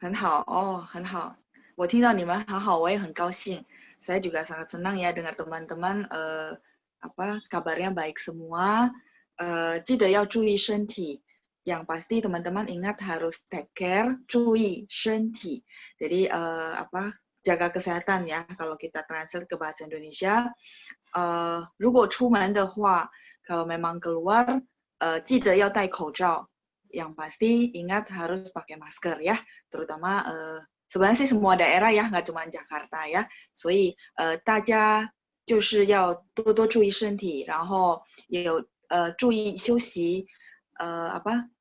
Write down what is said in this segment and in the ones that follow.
很好哦，很好。我听到你们很好，我也很高兴。Saya juga sangat senang ya dengar teman-teman kabarnya baik semua. 记得要注意身体。Yang pasti teman-teman ingat harus take care, 注意身体. Jadi jaga kesehatan ya. Kalau kita translate ke bahasa Indonesia, 如果出门的话, kalau memang keluar, 记得要戴口罩。Yang pasti ingat harus pakai masker ya, terutama sebenarnya sih semua daerah ya, nggak cuma Jakarta ya. 所以大家就是要多多注意身体，然后也有注意休息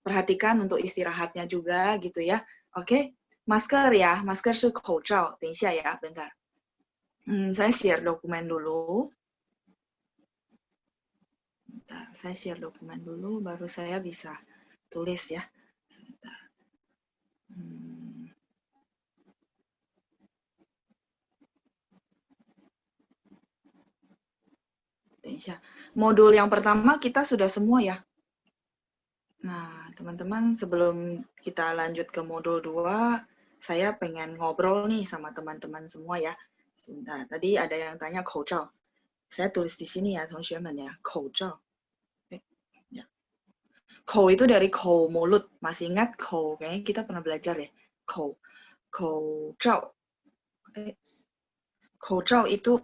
，perhatikan untuk istirahatnya juga gitu ya. Oke, masker ya, masker 是口罩。等一下ya, bentar. Saya share dokumen dulu. Bentar, saya share dokumen dulu, baru saya bisa tulis ya. Sebentar. 等一下, modul yang pertama kita sudah semua ya. Nah, teman-teman, sebelum kita lanjut ke modul 2, saya pengen ngobrol nih sama teman-teman semua ya. Sebentar, tadi ada yang tanya 口罩. Saya tulis di sini ya, teman-teman ya, 口罩. Ya. 口 itu dari 口 mulut. Masih ingat 口? Kayaknya kita pernah belajar ya. 口罩. 口罩 itu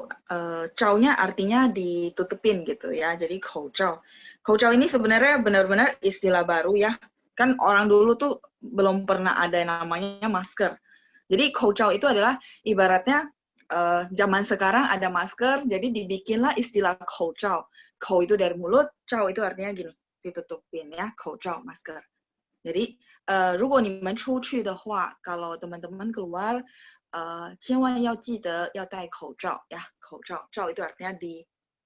罩nya artinya ditutupin gitu ya. Jadi 口罩. 口罩 ini sebenarnya benar-benar istilah baru ya. Kan orang dulu tuh belum pernah ada yang namanya masker. Jadi 口罩 itu adalah ibaratnya zaman sekarang ada masker, jadi dibikinlah istilah 口罩. 口 itu dari mulut, 罩 itu artinya gini, ditutupin ya, 口罩 masker. Jadi 如果你们出去的话, kalau teman-teman keluar, 千万要记得要戴口罩ya, 口罩. 罩 itu artinya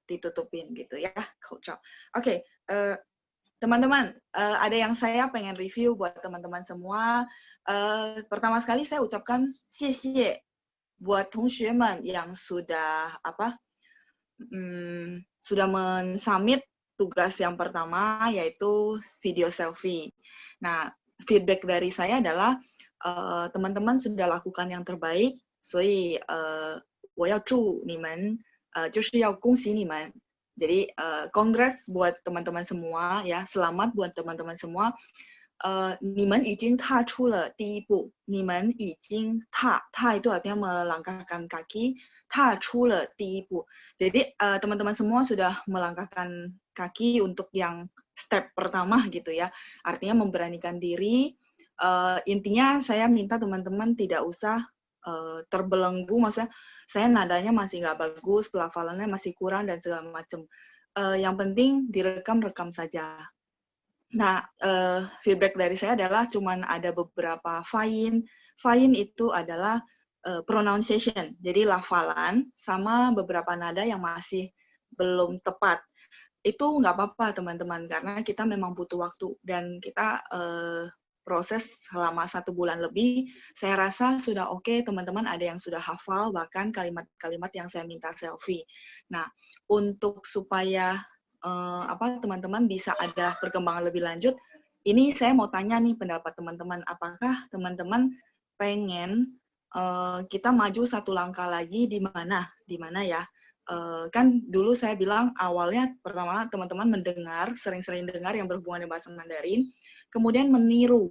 ditutupin gitu ya, 口罩. Oke, teman-teman, ada yang saya pengen review buat teman-teman semua. Pertama sekali saya ucapkan 谢谢 buat 同学们 yang sudah sudah mensubmit tugas yang pertama, yaitu video selfie. Nah, feedback dari saya adalah teman-teman sudah lakukan yang terbaik, 所以我要祝你们就是要恭喜你们. Jadi congrats buat teman-teman semua ya, selamat buat teman-teman semua. 你们已经踏出了第一步，你们已经踏 itu artinya melangkahkan kaki, 踏出了第一步. Jadi teman-teman semua sudah melangkahkan kaki untuk yang step pertama gitu ya. Artinya memberanikan diri. Intinya saya minta teman-teman tidak usah terbelenggu, maksudnya saya nadanya masih nggak bagus, pelafalannya masih kurang dan segala macam. Yang penting direkam-rekam saja. Nah, feedback dari saya adalah cuman ada beberapa fine. Fine itu adalah pronunciation, jadi lafalan sama beberapa nada yang masih belum tepat. Itu nggak apa-apa teman-teman, karena kita memang butuh waktu dan kita proses selama 1 bulan lebih. Saya rasa sudah oke, teman-teman ada yang sudah hafal bahkan kalimat-kalimat yang saya minta selfie. Nah, untuk supaya teman-teman bisa ada perkembangan lebih lanjut, ini saya mau tanya nih pendapat teman-teman, apakah teman-teman pengen kita maju 1 langkah lagi di mana ya? Kan dulu saya bilang awalnya pertama teman-teman mendengar, sering-sering dengar yang berhubungan dengan bahasa Mandarin, kemudian meniru.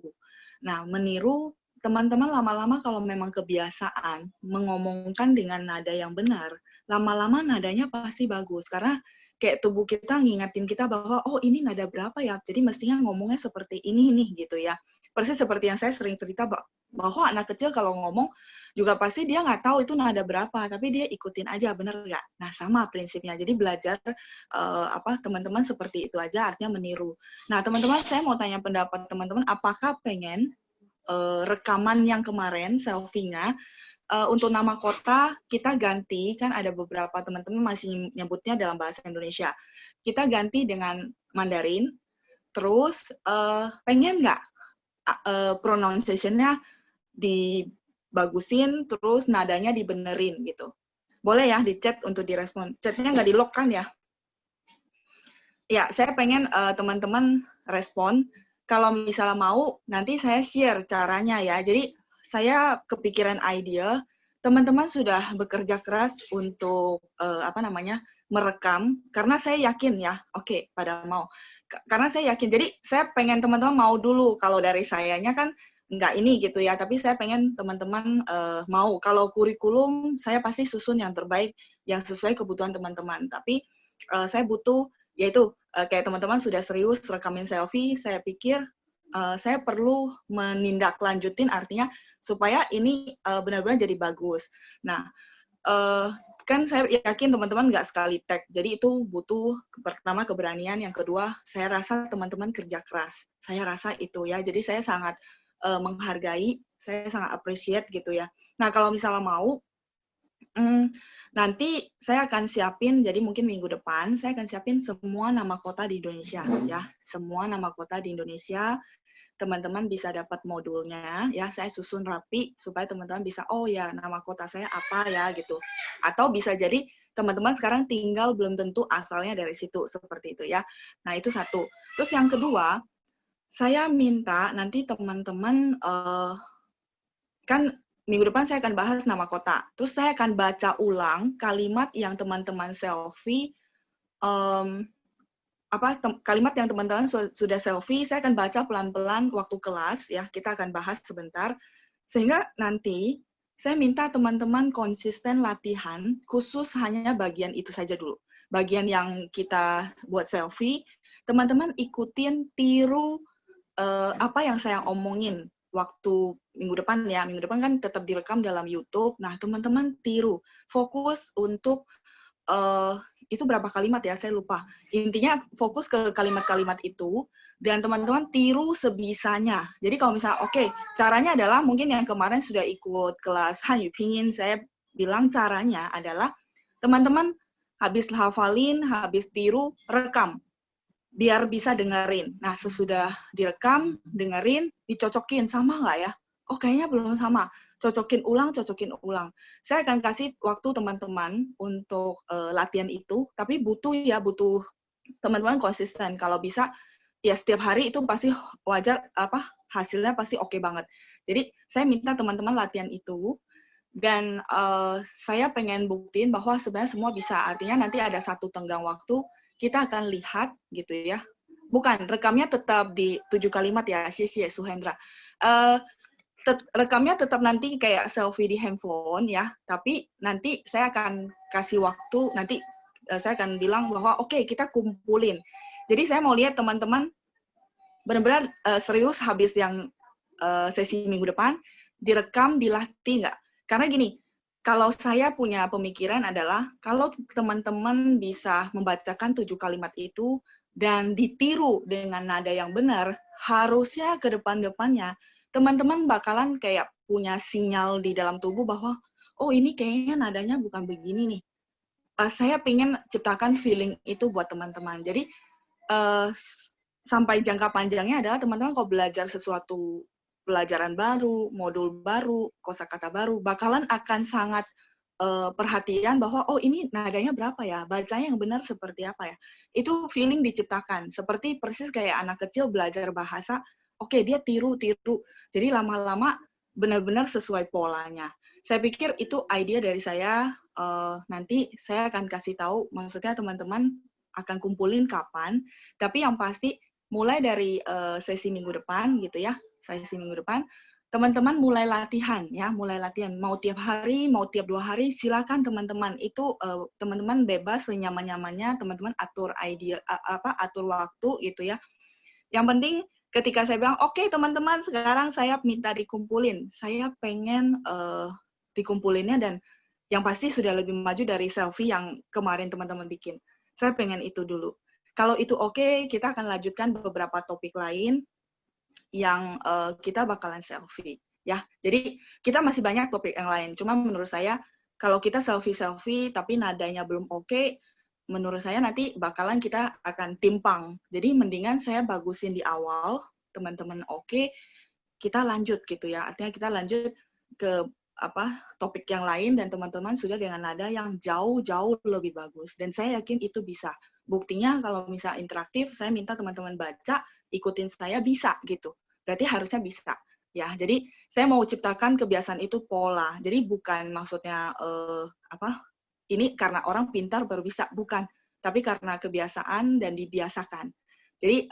Nah, meniru teman-teman lama-lama kalau memang kebiasaan mengomongkan dengan nada yang benar, lama-lama nadanya pasti bagus karena kayak tubuh kita ngingetin kita bahwa oh ini nada berapa ya, jadi mestinya ngomongnya seperti ini nih gitu ya. Persis seperti yang saya sering cerita bahwa anak kecil kalau ngomong juga pasti dia nggak tahu itu nada berapa, tapi dia ikutin aja, bener nggak? Nah sama prinsipnya, jadi belajar teman-teman seperti itu aja, artinya meniru. Nah teman-teman, saya mau tanya pendapat teman-teman, apakah pengen rekaman yang kemarin selfie-nya untuk nama kota kita ganti, kan ada beberapa teman-teman masih nyebutnya dalam bahasa Indonesia. Kita ganti dengan Mandarin, terus pengen nggak pronunciation-nya dibagusin, terus nadanya dibenerin gitu. Boleh ya di chat untuk direspon. Chatnya nggak di-lock kan ya? Ya, saya pengen teman-teman respon. Kalau misalnya mau, nanti saya share caranya ya. Jadi saya kepikiran ide, teman-teman sudah bekerja keras untuk merekam, karena saya yakin ya, oke, pada mau. Karena saya yakin, jadi saya pengen teman-teman mau dulu, kalau dari sayanya kan nggak ini gitu ya, tapi saya pengen teman-teman mau. Kalau kurikulum, saya pasti susun yang terbaik, yang sesuai kebutuhan teman-teman. Tapi saya butuh, yaitu kayak teman-teman sudah serius rekamin selfie, saya pikir saya perlu menindaklanjutin, artinya supaya ini benar-benar jadi bagus. Nah, kan saya yakin teman-teman nggak sekali tag, jadi itu butuh pertama keberanian, yang kedua saya rasa teman-teman kerja keras. Saya rasa itu ya, jadi saya sangat menghargai, saya sangat appreciate gitu ya. Nah, kalau misalnya mau, nanti saya akan siapin, jadi mungkin minggu depan saya akan siapin semua nama kota di Indonesia ya, semua nama kota di Indonesia. Teman-teman bisa dapat modulnya ya, saya susun rapi supaya teman-teman bisa, oh ya nama kota saya apa ya gitu. Atau bisa jadi teman-teman sekarang tinggal belum tentu asalnya dari situ, seperti itu ya. Nah, itu satu. Terus yang kedua, saya minta nanti teman-teman kan minggu depan saya akan bahas nama kota. Terus saya akan baca ulang kalimat yang teman-teman selfie, kalimat yang teman-teman sudah selfie, saya akan baca pelan-pelan waktu kelas, ya, kita akan bahas sebentar, sehingga nanti saya minta teman-teman konsisten latihan, khusus hanya bagian itu saja dulu. Bagian yang kita buat selfie, teman-teman ikutin, tiru apa yang saya omongin waktu minggu depan ya, minggu depan kan tetap direkam dalam YouTube, nah teman-teman tiru, fokus untuk itu berapa kalimat ya, saya lupa. Intinya fokus ke kalimat-kalimat itu, dan teman-teman tiru sebisanya. Jadi kalau misalnya, oke, caranya adalah, mungkin yang kemarin sudah ikut kelas Hanyu Pinyin, saya bilang caranya adalah, teman-teman habis hafalin, habis tiru, rekam. Biar bisa dengerin. Nah, sesudah direkam, dengerin, dicocokin, sama nggak ya? Oh, kayaknya belum sama. Cocokin ulang, cocokin ulang. Saya akan kasih waktu teman-teman untuk latihan itu, tapi butuh teman-teman konsisten. Kalau bisa, ya setiap hari itu pasti wajar, hasilnya pasti oke banget. Jadi, saya minta teman-teman latihan itu, dan saya pengen buktiin bahwa sebenarnya semua bisa. Artinya nanti ada satu tenggang waktu, kita akan lihat gitu ya. Bukan, rekamnya tetap di 7 kalimat ya, Xie Suhendra. Rekamnya tetap nanti kayak selfie di handphone ya, tapi nanti saya akan kasih waktu, nanti saya akan bilang bahwa oke, kita kumpulin. Jadi saya mau lihat teman-teman benar-benar serius habis yang sesi minggu depan, direkam, dilatih nggak? Karena gini, kalau saya punya pemikiran adalah, kalau teman-teman bisa membacakan 7 kalimat itu, dan ditiru dengan nada yang benar, harusnya ke depan-depannya, teman-teman bakalan kayak punya sinyal di dalam tubuh bahwa, oh ini kayaknya nadanya bukan begini nih. Saya pengen ciptakan feeling itu buat teman-teman. Jadi, sampai jangka panjangnya adalah teman-teman kalau belajar sesuatu, pelajaran baru, modul baru, kosakata baru, bakalan akan sangat perhatian bahwa, oh ini nadanya berapa ya, bacanya yang benar seperti apa ya. Itu feeling diciptakan, seperti persis kayak anak kecil belajar bahasa, oke, dia tiru. Jadi lama-lama benar-benar sesuai polanya. Saya pikir itu ide dari saya, nanti saya akan kasih tahu, maksudnya teman-teman akan kumpulin kapan, tapi yang pasti mulai dari sesi minggu depan gitu ya, sesi minggu depan, teman-teman mulai latihan ya, mulai latihan. Mau tiap hari, mau tiap 2 hari, silakan teman-teman. Itu teman-teman bebas senyaman-nyamannya, teman-teman atur atur waktu gitu ya. Yang penting ketika saya bilang, oke teman-teman, sekarang saya minta dikumpulin. Saya pengen dikumpulinnya, dan yang pasti sudah lebih maju dari selfie yang kemarin teman-teman bikin. Saya pengen itu dulu. Kalau itu oke, kita akan lanjutkan beberapa topik lain yang kita bakalan selfie ya. Jadi kita masih banyak topik yang lain. Cuma menurut saya kalau kita selfie tapi nadanya belum oke, menurut saya nanti bakalan kita akan timpang. Jadi mendingan saya bagusin di awal, teman-teman oke, kita lanjut gitu ya. Artinya kita lanjut ke topik yang lain, dan teman-teman sudah dengan nada yang jauh-jauh lebih bagus. Dan saya yakin itu bisa. Buktinya kalau misalnya interaktif, saya minta teman-teman baca, ikutin saya, bisa gitu. Berarti harusnya bisa. Ya, jadi saya mau ciptakan kebiasaan itu pola. Jadi bukan maksudnya ini karena orang pintar baru bisa, bukan. Tapi karena kebiasaan dan dibiasakan. Jadi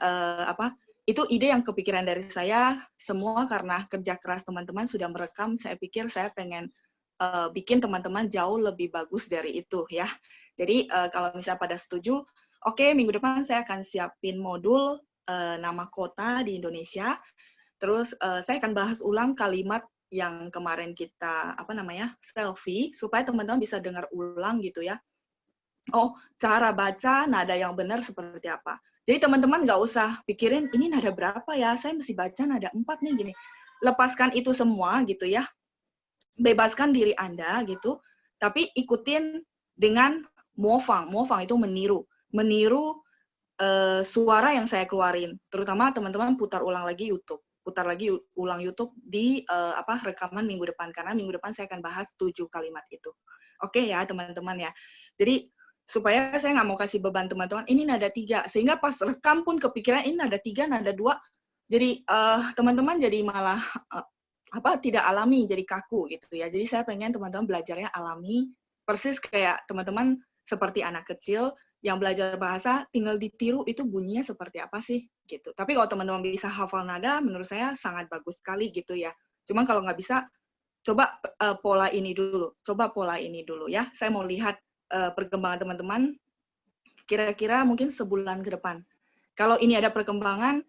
itu ide yang kepikiran dari saya, semua karena kerja keras teman-teman sudah merekam. Saya pikir saya pengen bikin teman-teman jauh lebih bagus dari itu ya. Jadi kalau misalnya pada setuju, oke, minggu depan saya akan siapin modul nama kota di Indonesia. Terus saya akan bahas ulang kalimat yang kemarin kita selfie, supaya teman-teman bisa dengar ulang gitu ya. Oh, cara baca nada yang benar seperti apa. Jadi teman-teman nggak usah pikirin ini nada berapa ya, saya mesti baca nada 4 nih gini. Lepaskan itu semua gitu ya. Bebaskan diri Anda gitu, tapi ikutin dengan mofang. Mofang itu meniru. Meniru suara yang saya keluarin. Terutama teman-teman putar ulang lagi YouTube. Putar lagi ulang YouTube di rekaman minggu depan, karena minggu depan saya akan bahas 7 kalimat itu. Oke ya teman-teman ya. Jadi supaya saya nggak mau kasih beban teman-teman, ini nada 3, sehingga pas rekam pun kepikiran ini nada 3, nada 2, jadi teman-teman jadi malah tidak alami, jadi kaku gitu ya. Jadi saya pengen teman-teman belajarnya alami, persis kayak teman-teman seperti anak kecil yang belajar bahasa, tinggal ditiru itu bunyinya seperti apa sih, gitu. Tapi kalau teman-teman bisa hafal nada, menurut saya sangat bagus sekali gitu ya. Cuma kalau nggak bisa, coba pola ini dulu ya. Saya mau lihat perkembangan teman-teman, kira-kira mungkin sebulan ke depan. Kalau ini ada perkembangan,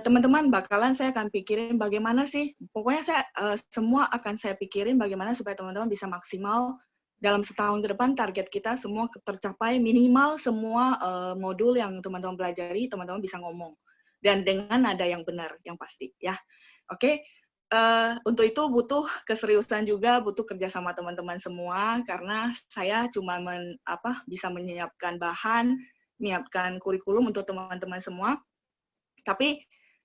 teman-teman bakalan saya akan pikirin bagaimana sih, pokoknya saya semua akan saya pikirin bagaimana supaya teman-teman bisa maksimal dalam setahun ke depan, target kita semua tercapai, minimal semua modul yang teman-teman pelajari, teman-teman bisa ngomong. Dan dengan nada yang benar, yang pasti. Ya, oke. Untuk itu butuh keseriusan juga, butuh kerja sama teman-teman semua, karena saya cuma bisa menyiapkan bahan, menyiapkan kurikulum untuk teman-teman semua. Tapi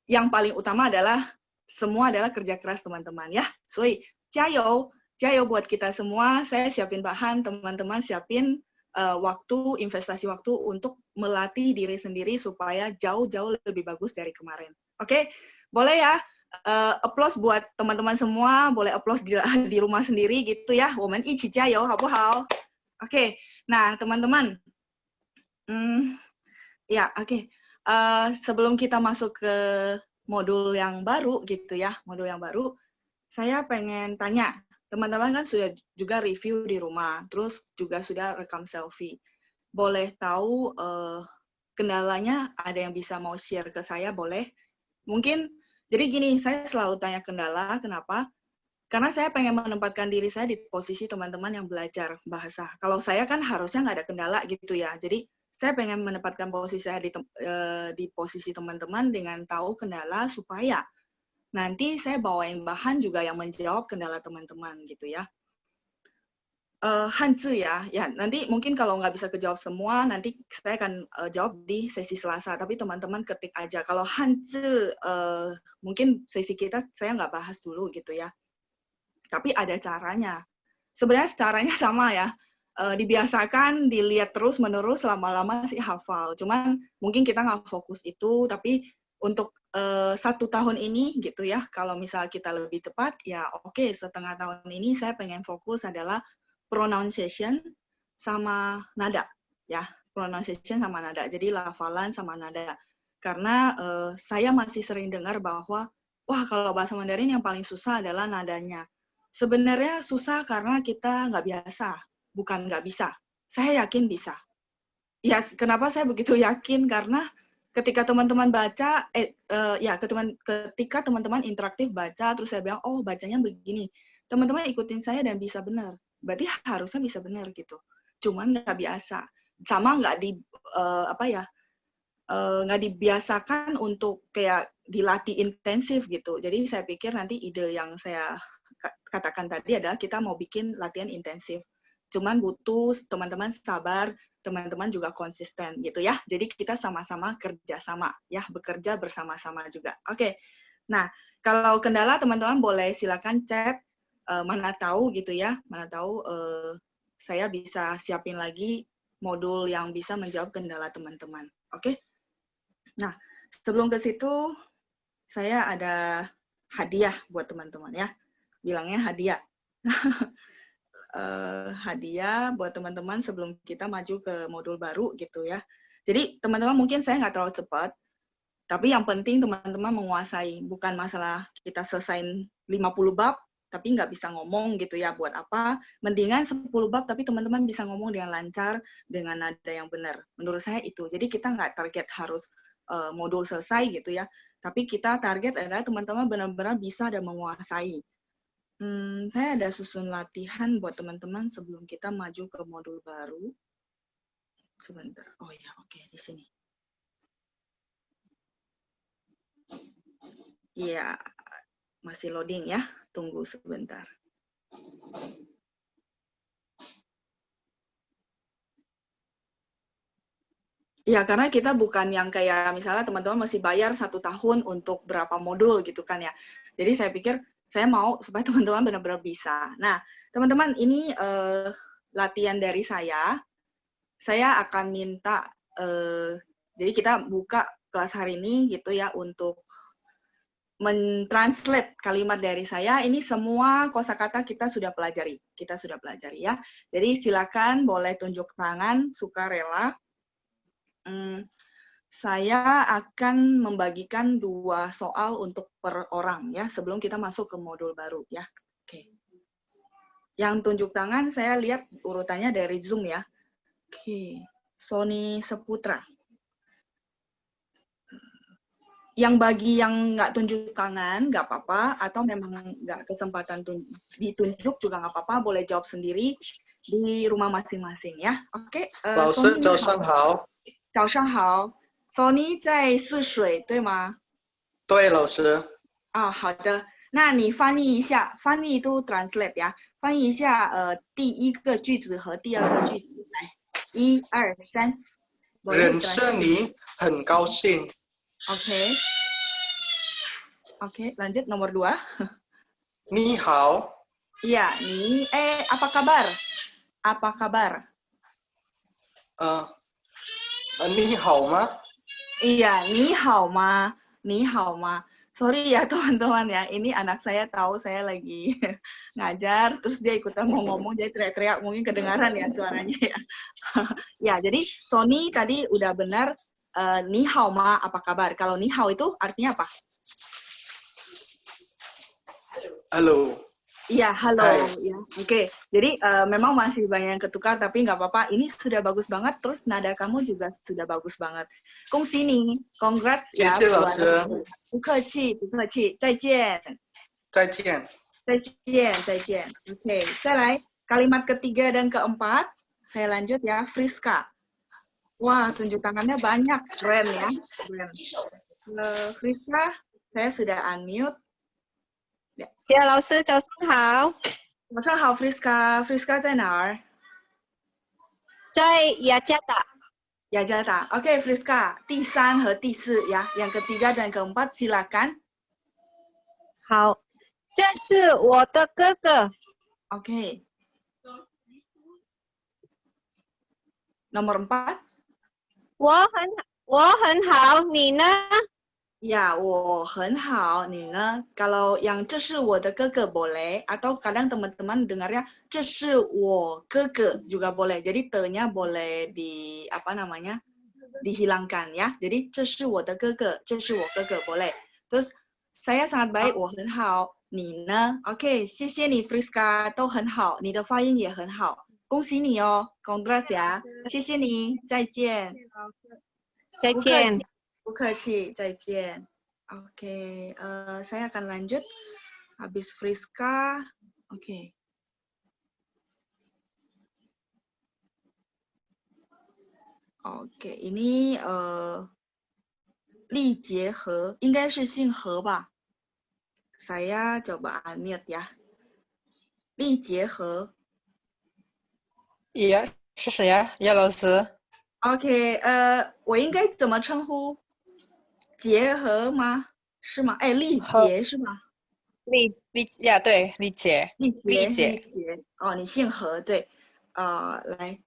yang paling utama adalah semua adalah kerja keras teman-teman ya. So, jayo buat kita semua. Saya siapin bahan, teman-teman siapin waktu, investasi waktu untuk melatih diri sendiri supaya jauh-jauh lebih bagus dari kemarin. Oke, boleh ya? Applause buat teman-teman semua, boleh applause di rumah sendiri gitu ya. Woman ichi jayo, hao. Oke, nah teman-teman, ya oke. Sebelum kita masuk ke modul yang baru gitu ya, saya pengen tanya, teman-teman kan sudah juga review di rumah, terus juga sudah rekam selfie. Boleh tahu kendalanya, ada yang bisa mau share ke saya, boleh? Mungkin, jadi gini, saya selalu tanya kendala, kenapa? Karena saya pengen menempatkan diri saya di posisi teman-teman yang belajar bahasa. Kalau saya kan harusnya nggak ada kendala gitu ya, jadi saya pengen menempatkan posisi saya di posisi teman-teman dengan tahu kendala supaya nanti saya bawain bahan juga yang menjawab kendala teman-teman gitu ya. Hanzi ya, nanti mungkin kalau nggak bisa kejawab semua, nanti saya akan jawab di sesi Selasa, tapi teman-teman ketik aja. Kalau Hanzi, mungkin sesi kita saya nggak bahas dulu gitu ya. Tapi ada caranya. Sebenarnya caranya sama ya. Dibiasakan, dilihat terus-menerus, lama-lama sih hafal. Cuman mungkin kita nggak fokus itu, tapi untuk 1 tahun ini gitu ya, kalau misal kita lebih cepat, ya oke, setengah tahun ini saya pengen fokus adalah pronunciation sama nada. Ya, pronunciation sama nada. Jadi lafalan sama nada. Karena saya masih sering dengar bahwa, wah kalau bahasa Mandarin yang paling susah adalah nadanya. Sebenarnya susah karena kita nggak biasa, bukan nggak bisa. Saya yakin bisa. Ya, kenapa saya begitu yakin? Karena ketika teman-teman baca, ketika teman-teman interaktif baca, terus saya bilang, oh bacanya begini. Teman-teman ikutin saya dan bisa benar. Berarti harusnya bisa benar gitu. Cuman nggak biasa. Sama nggak nggak dibiasakan untuk kayak dilatih intensif gitu. Jadi saya pikir nanti ide yang saya katakan tadi adalah kita mau bikin latihan intensif. Cuman butuh teman-teman sabar, teman-teman juga konsisten gitu ya. Jadi kita sama-sama kerjasama ya, bekerja bersama-sama juga. Oke. Nah, kalau kendala teman-teman boleh silakan chat, mana tahu gitu ya, mana tahu saya bisa siapin lagi modul yang bisa menjawab kendala teman-teman. Oke? Nah, sebelum ke situ, saya ada hadiah buat teman-teman ya. Bilangnya hadiah. Hadiah buat teman-teman sebelum kita maju ke modul baru gitu ya. Jadi teman-teman mungkin saya nggak terlalu cepat, tapi yang penting teman-teman menguasai. Bukan masalah kita selesaiin 50 bab, tapi nggak bisa ngomong gitu ya. Buat apa? Mendingan 10 bab, tapi teman-teman bisa ngomong dengan lancar, dengan nada yang benar. Menurut saya itu. Jadi kita nggak target harus modul selesai gitu ya. Tapi kita target adalah teman-teman benar-benar bisa dan menguasai. Saya ada susun latihan buat teman-teman sebelum kita maju ke modul baru. Sebentar. Oh ya, oke, di sini. Iya, masih loading ya. Tunggu sebentar. Ya, karena kita bukan yang kayak misalnya teman-teman masih bayar 1 tahun untuk berapa modul gitu kan ya. Jadi saya pikir saya mau supaya teman-teman benar-benar bisa. Nah, teman-teman ini latihan dari saya. Saya akan minta, jadi kita buka kelas hari ini gitu ya untuk mentranslate kalimat dari saya. Ini semua kosakata kita sudah pelajari. Kita sudah pelajari ya. Jadi silakan boleh tunjuk tangan sukarela. Saya akan membagikan 2 soal untuk per orang ya sebelum kita masuk ke modul baru ya. Oke. Yang tunjuk tangan saya lihat urutannya dari Zoom ya. Oke. Sony Seputra. Yang bagi yang nggak tunjuk tangan, nggak apa-apa, atau memang nggak kesempatan ditunjuk juga nggak apa-apa, boleh jawab sendiri di rumah masing-masing ya. Oke. 老师，早上好。早上好。Sony 在泗水，对吗？对，老师。好的。那你翻译一下，翻译都 translate 呀，翻译一下第一个句子和第二个句子，来，1、2、3。认识你，很高兴。Oke. Oke, lanjut nomor 2. 你好。Iya, apa kabar? Apa kabar? 你好吗？ Iya, 你好吗？你好吗？Sorry ya teman-teman ya, ini anak saya tahu saya lagi ngajar, terus dia ikutan mau ngomong, dia teriak-teriak, mungkin kedengaran ya suaranya ya. Ya, jadi Sony tadi udah benar, ni hao ma, apa kabar? Kalau ni hao itu artinya apa? Halo. Iya, halo. Ya, oke. Jadi memang masih banyak yang ketukar, tapi nggak apa-apa. Ini sudah bagus banget, terus nada kamu juga sudah bagus banget. Kong sini, congrats ya. 谢谢老师。不客气，不客气，再见。再见。再见，再见。Oke, saya来kalimat ketiga dan keempat. Saya lanjut ya, Friska. Wah, tunjuk tangannya banyak, keren ya. Keren. Friska, saya sudah unmute. 呀，老师早上好。早上好 ，Friska。Friska 在哪儿？在雅加达。雅加达。Oke, Friska. 第3和第4 ya. Yang ketiga dan keempat silakan. 好，这是我的哥哥。Oke. Nomor 4. 我很好，你呢？ Ya, 我很好，你呢？ Kalau yang 这是我的哥哥 boleh, atau kadang teman-teman dengarnya 这是我哥哥 juga boleh. Jadi te-nya boleh dihilangkan ya. Jadi 这是我的哥哥，这是我哥哥 boleh. Terus saya sangat baik, 我很好，你呢？ Oke, 谢谢你 Friska， 都很好，你的发音也很好，恭喜你哦 ，Congrats 呀，谢谢你，再见。再见。不客气，再见。Oke, saya akan lanjut. Habis Friska, oke. Oke, ini 丽杰和，应该是姓何吧？ Saya coba unmute ya. 丽杰和。呀，是谁呀？叶老师。OK， 我应该怎么称呼？结合吗？是吗？哎，丽杰是吗？呀，对，丽姐。丽杰。丽姐。哦，你姓何，对。来，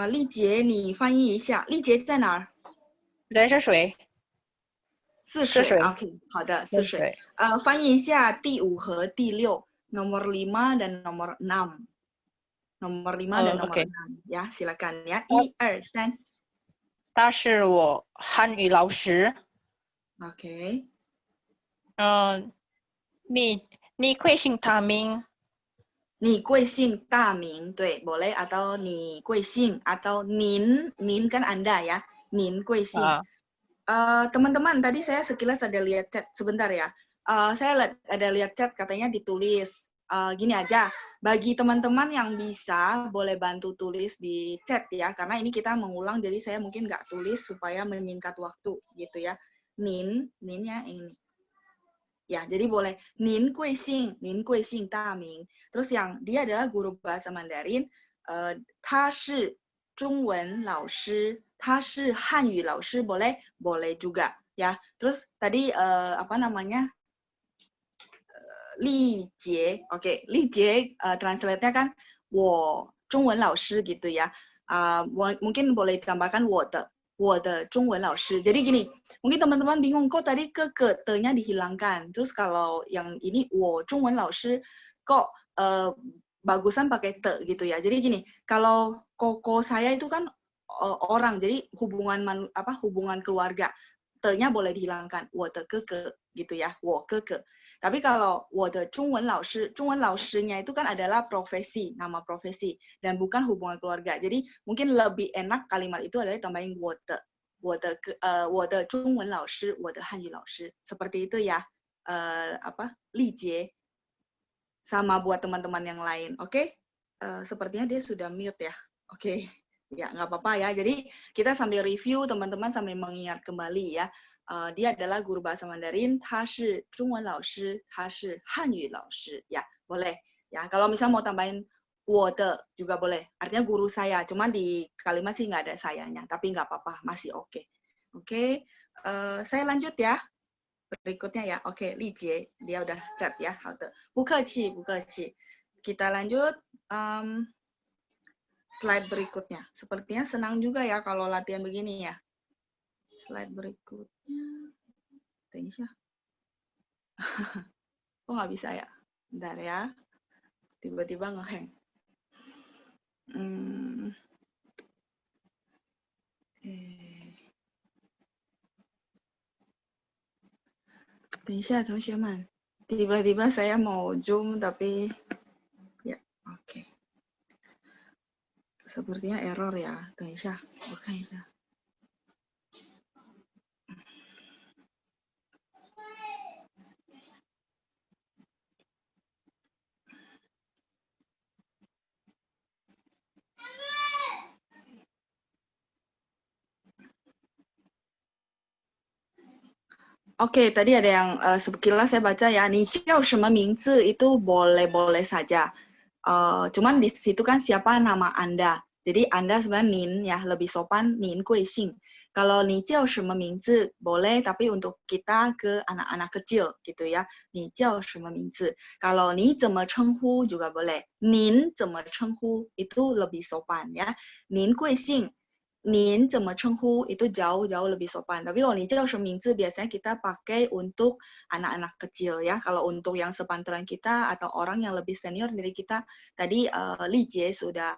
丽杰，你翻译一下，丽杰在哪儿？在泗水。泗水泗水 ，OK， 好的，泗水。翻译一下第5和第6, nomor 5 dan nomor 6. Nomor 5 dan nomor 6, ya, silakan ya. 1, 2, 3. 他是我汉语老师。OK. 你贵姓大名？你贵姓大名, 对, boleh atau 你贵姓 atau nin kan Anda ya, nin 贵姓. Teman-teman, tadi saya sekilas ada lihat chat sebentar ya. Saya ada lihat chat katanya ditulis. Gini aja, bagi teman-teman yang bisa boleh bantu tulis di chat ya, karena ini kita mengulang jadi saya mungkin nggak tulis supaya menyingkat waktu gitu ya. Ninnya ini. Ya, jadi boleh nin kuei xing da ming. Terus yang dia adalah guru bahasa Mandarin, 他是中文老师，他是汉语老师, boleh juga ya. Terus tadi apa namanya? Li Jie, oke, Li Jie translate-nya kan 我中文老师 gitu ya. Mungkin boleh ditambahkan 我的中文老师. Jadi gini, mungkin teman-teman bingung kok tadi ke te-nya dihilangkan. Terus kalau yang ini 我中文老师 kok bagusan pakai te gitu ya. Jadi gini, kalau koko saya itu kan orang, jadi hubungan keluarga. Te-nya boleh dihilangkan, 我的哥哥 gitu ya, 我哥哥. Tapi kalau 我的中文老师 nya itu kan adalah profesi, nama profesi, dan bukan hubungan keluarga. Jadi mungkin lebih enak kalimat itu adalah tambahin 我的中文老师, 我的汉语老师. Seperti itu ya, Li Jie. Sama buat teman-teman yang lain, oke? Sepertinya dia sudah mute ya, oke. Ya, nggak apa-apa ya. Jadi kita sambil review, teman-teman sambil mengingat kembali ya. Dia adalah guru bahasa Mandarin, 他是中文老师, 他是汉语老师, ya, boleh. Ya, kalau misalnya mau tambahin 我的 juga boleh. Artinya guru saya, cuman di kalimat sih nggak ada sayanya, tapi nggak apa-apa, masih oke. Oke, saya lanjut ya. Berikutnya ya, oke, Li Jie, dia udah chat ya, 好的. 不客气, Kita lanjut. Slide berikutnya. Sepertinya senang juga ya kalau latihan begini ya. Slide berikutnya. Tensya. Kok nggak bisa ya? Bentar ya. Tiba-tiba nge-hang. Tensya, teman-teman. Tiba-tiba saya mau zoom tapi ya, oke. Sepertinya error ya. Tensya, oke ya. Oke, tadi ada yang sekilas saya baca ya, 你叫什么名字 itu boleh-boleh saja. Cuman di situ kan siapa nama Anda. Jadi Anda sebenarnya nin ya, lebih sopan nin gui xing. Kalau 你叫什么名字 boleh, tapi untuk kita ke anak-anak kecil gitu ya. 你叫什么名字. Kalau 你怎么称呼 juga boleh. 您怎么称呼 itu lebih sopan ya. 您贵姓 Nin 怎么称呼 itu jauh-jauh lebih sopan. Tapi kalau 你叫什么名字 biasanya kita pakai untuk anak-anak kecil ya. Kalau untuk yang sepantaran kita atau orang yang lebih senior dari kita, tadi Li Jie sudah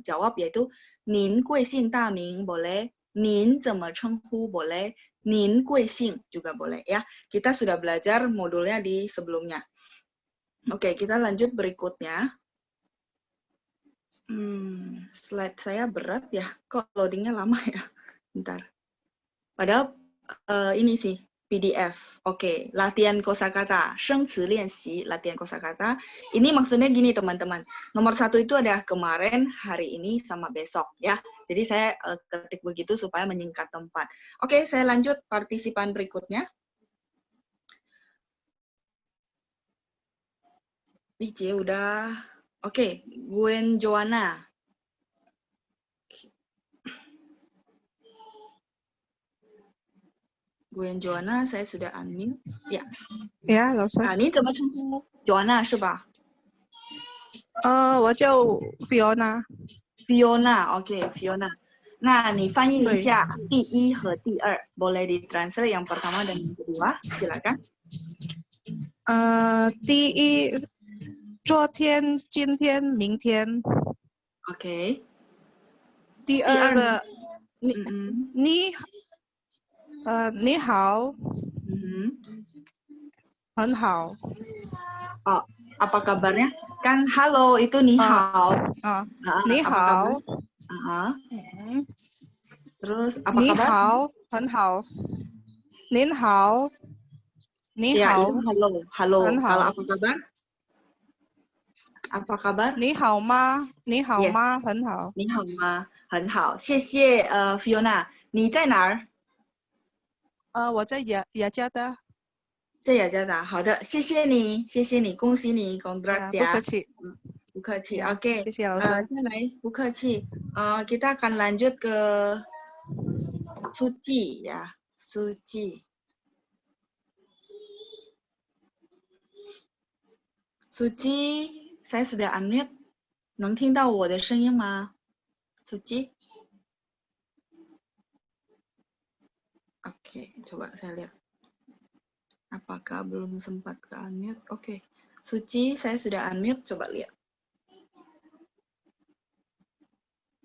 jawab yaitu 您贵姓大名 boleh, 您怎么称呼 boleh, 您贵姓 juga boleh ya. Kita sudah belajar modulnya di sebelumnya. Oke, kita lanjut berikutnya. Slide saya berat ya, kok loadingnya lama ya, bentar. Padahal ini sih PDF. Oke, latihan kosakata, 生词练习, latihan kosakata. Ini maksudnya gini teman-teman. Nomor 1 itu ada kemarin, hari ini, sama besok ya. Jadi saya ketik begitu supaya menyingkat tempat. Oke, saya lanjut partisipan berikutnya. DJ udah. Oke, Gwen Joanna. Gwen Joanna, saya sudah unmute. Ya. Ya，老师。你怎么称呼 Joanna 是吧？我叫 Fiona。Fiona, oke, Fiona. Nah, nih, 翻译一对下第一和第二 boleh ditranslate yang pertama dan yang kedua, silakan. 第一，昨天、今天、明天。 Oke. 第第二呢？二的，Mm-mm. 你好， Mhm. 很好。 Oh, apa kabarnya? Kan halo itu ni hao. 啊， Apa 你 kabar? 好， Ah, 嗯， terus apa 你 kabar? 好，很好。您好，你 Ya, 好， itu halo. Halo.很好。 Kalau apa kabar? Apa kabar? 你好吗？你好 Yes. 吗？很好。你好吗？很好，谢谢。Fiona，你在哪儿？我在雅加达。在雅加达。好的，谢谢你，谢谢你，恭喜你 ，congrats 不客 ya。气。不客气。Ya, Oke， 谢谢老师。再来，不客气。kita akan lanjut ke Suci ya, Suci. Suci, saya sudah unmute，能听到我的声音吗？Suci。Oke, coba saya lihat. Apakah belum sempat ke unmute? Oke. Suci, saya sudah unmute. Coba lihat.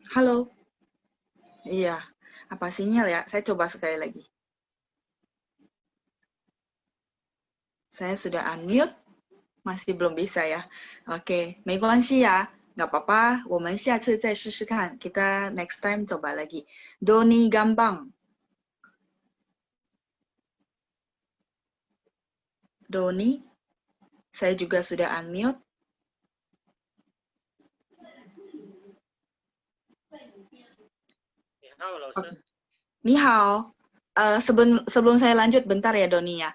Halo. Iya. Apa sinyal ya? Saya coba sekali lagi. Saya sudah unmute. Masih belum bisa ya. Oke. 没关系ya. Nggak apa-apa. 我们下次再试试看. Kita next time coba lagi. Doni Gambang. Doni. Saya juga sudah unmute. Ni hao. Sebelum saya lanjut, bentar ya Doni ya.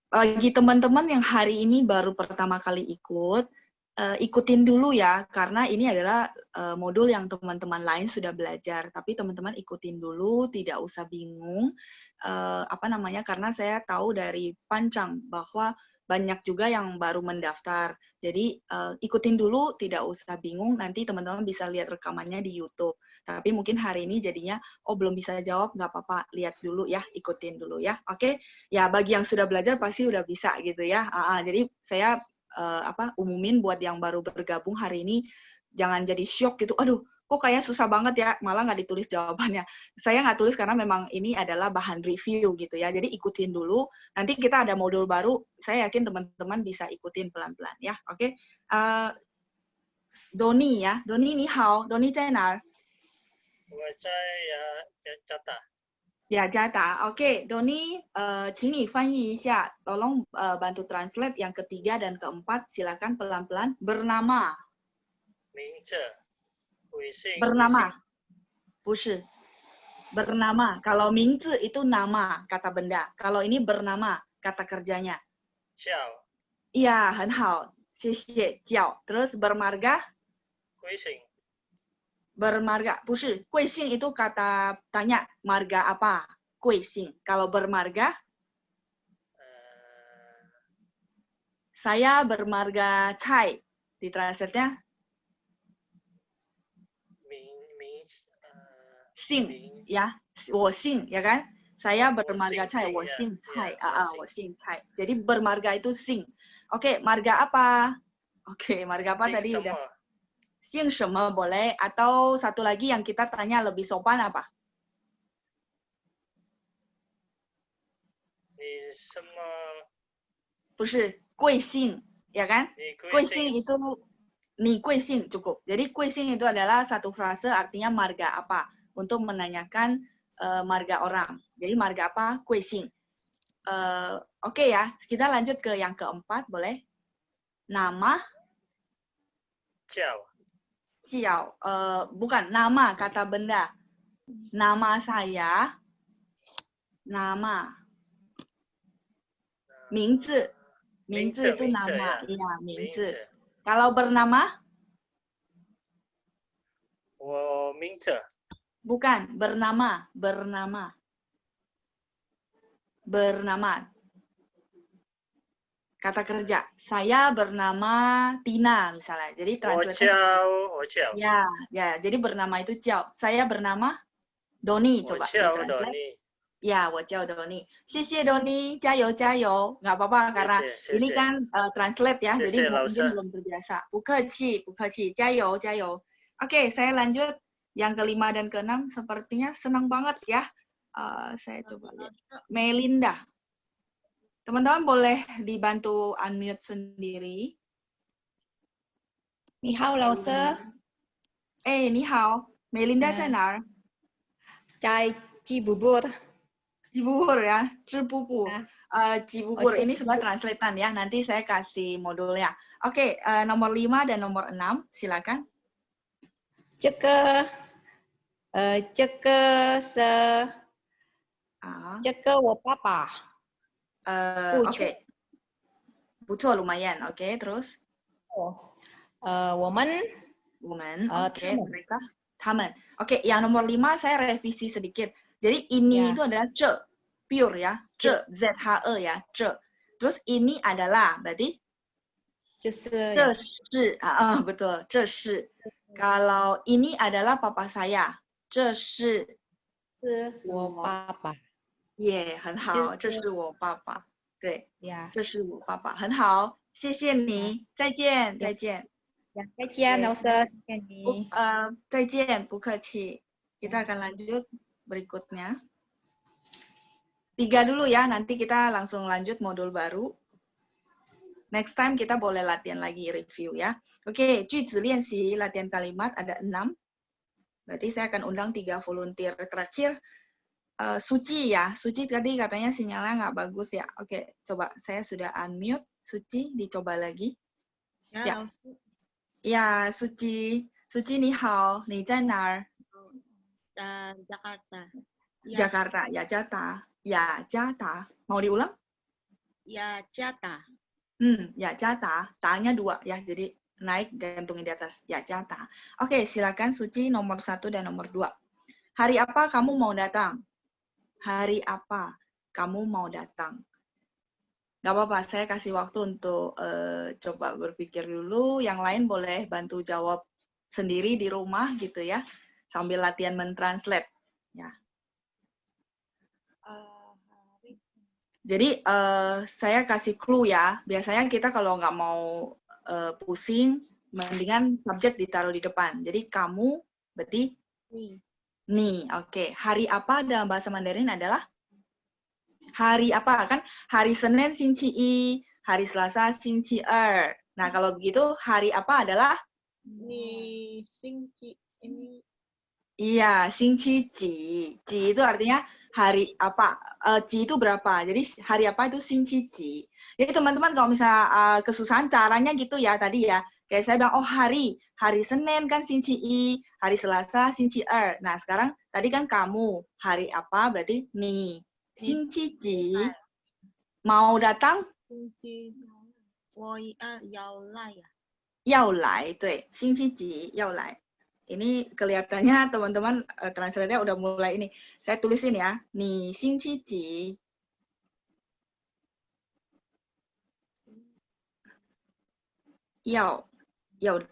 Bagi teman-teman yang hari ini baru pertama kali ikut, ikutin dulu ya, karena ini adalah modul yang teman-teman lain sudah belajar. Tapi teman-teman ikutin dulu, tidak usah bingung. Karena saya tahu dari Pancang bahwa banyak juga yang baru mendaftar. Jadi ikutin dulu, tidak usah bingung. Nanti teman-teman bisa lihat rekamannya di YouTube. Tapi mungkin hari ini jadinya, belum bisa jawab, nggak apa-apa, lihat dulu ya, ikutin dulu ya. Oke? Ya, bagi yang sudah belajar pasti udah bisa gitu ya. Jadi saya umumin buat yang baru bergabung hari ini, jangan jadi shock gitu. Aduh, kok kayak susah banget ya, malah nggak ditulis jawabannya. Saya nggak tulis karena memang ini adalah bahan review gitu ya. Jadi ikutin dulu. Nanti kita ada modul baru, saya yakin teman-teman bisa ikutin pelan-pelan ya. Oke? Doni ya, Doni ni hao, Doni 在哪儿？我在雅加达。雅加达，Oke, Doni, 请你翻译一下，tolong bantu translate yang ketiga dan keempat, silakan pelan-pelan. Bernama. 名字。微信。Bernama. 不是。Bernama. Kalau 名字 itu nama, kata benda. Kalau ini bernama, kata kerjanya. 叫。Iya, 很好，谢谢。叫。Terus bermarga? 贵姓。Bermarga, 不是，贵姓 itu kata tanya, marga apa? 贵姓. Kalau bermarga? Saya bermarga Cai. Di translate-nya? Sing, ya. 我姓, ya kan? Saya bermarga Cai, 我姓Cai. 我姓Cai. Jadi bermarga itu sing. Oke, marga apa? Oke, marga apa tadi udah? 姓什么 boleh, atau satu lagi yang kita tanya lebih sopan apa? 你什么？不是贵姓, ya kan? 贵姓 itu 你贵姓 cukup. Jadi 贵姓 itu adalah satu frase artinya marga apa, untuk menanyakan marga orang. Jadi marga apa? 贵姓. Oke ya, kita lanjut ke yang keempat, boleh? Nama? 叫。叫, bukan nama, kata benda. Nama saya. Nama. 名字. 名字 itu nama. Iya, 名字. Kalau bernama? 我名字。Bukan, bernama. Bernama. Bernama. kata kerja. Saya bernama Tina misalnya. Jadi 我 translate 叫 ya. Jadi bernama itu Jiao. Saya bernama Doni. 我 Coba 叫 ditranslate. 你， Ya, 我叫 Doni. 谢谢 Doni, 加油加油. Nggak apa-apa karena 谢谢 ini kan translate ya, 谢 jadi 谢老 mungkin 师， belum terbiasa. 不客气, 不客气, 加油加油. Oke, saya lanjut. Yang kelima dan keenam sepertinya senang banget ya. Saya coba lihat. Melinda. Teman-teman boleh dibantu unmute sendiri. 你好，老师，你好. Melinda 在哪儿？在吉布布。 Cibubur ya, Cibubur. Cibubur Oke. ini sebenarnya translatean ya. Nanti saya kasih modulnya. Oke, nomor 5 dan nomor 6, silakan. 这个是这个我爸爸。 Oke. 不错, lumayan. Oke, terus? 我们 Woman. Oke, Taman. mereka. Taman. Oke, yang nomor 5 saya revisi sedikit. Jadi ini Ya. itu adalah ce, pure ya. Ce, Z-H-E ya, ce. Terus ini adalah, berarti? 就是 Ce shi. Betul, ce shi. Kalau ini adalah papa saya. Ce shi. 是我爸爸。耶，很好，这是我爸爸。对，呀这是我爸爸，很好，谢谢你，再见，再见。再见，老师，谢谢你。再见，不客气。Kita akan lanjut berikutnya. 3 dulu ya, nanti kita langsung lanjut modul baru. Next time kita boleh latihan lagi review ya. Oke, 句子练习 latihan kalimat ada 6. Berarti saya akan undang 3 volunteer terakhir. Suci ya, Suci tadi katanya sinyalnya nggak bagus ya. Oke, coba saya sudah unmute. Suci, dicoba lagi. Ya, ya Suci. Suci, 你好，你在哪儿？ Jakarta. Jakarta, ya Jakarta. Ya Jakarta. Mau diulang? Ya Jakarta. Ya Jakarta. Ta-nya 2 ya, jadi naik gantungin di atas. Ya Jakarta. Oke, silakan Suci nomor 1 dan nomor 2. Hari apa kamu mau datang? Hari apa kamu mau datang? Gak apa-apa, saya kasih waktu untuk coba berpikir dulu. Yang lain boleh bantu jawab sendiri di rumah gitu ya, sambil latihan mentranslate. Ya. Jadi saya kasih clue ya. Biasanya kita kalau nggak mau pusing, mendingan subjek ditaruh di depan. Jadi kamu berarti nih. Oke. Hari apa dalam bahasa Mandarin adalah hari apa kan? Hari Senin Xingqi I, hari Selasa Xingqi Er. Nah, kalau begitu hari apa adalah? Iya, Xingqi Ji. Ji itu artinya hari apa? Ji itu berapa? Jadi hari apa itu Xingqi Ji. Jadi teman-teman kalau misalnya kesusahan caranya gitu ya tadi ya. Kayak saya bilang, oh hari Senin kan Xingqi I, hari Selasa Xingqi Er. Nah, sekarang tadi kan kamu, hari apa berarti nih. Xingqi Ji. Mau datang? Yao lai, 对，星期几要来. Ini kelihatannya teman-teman translate-nya udah mulai ini. Saya tulisin ya, ni xingqi ji. Yao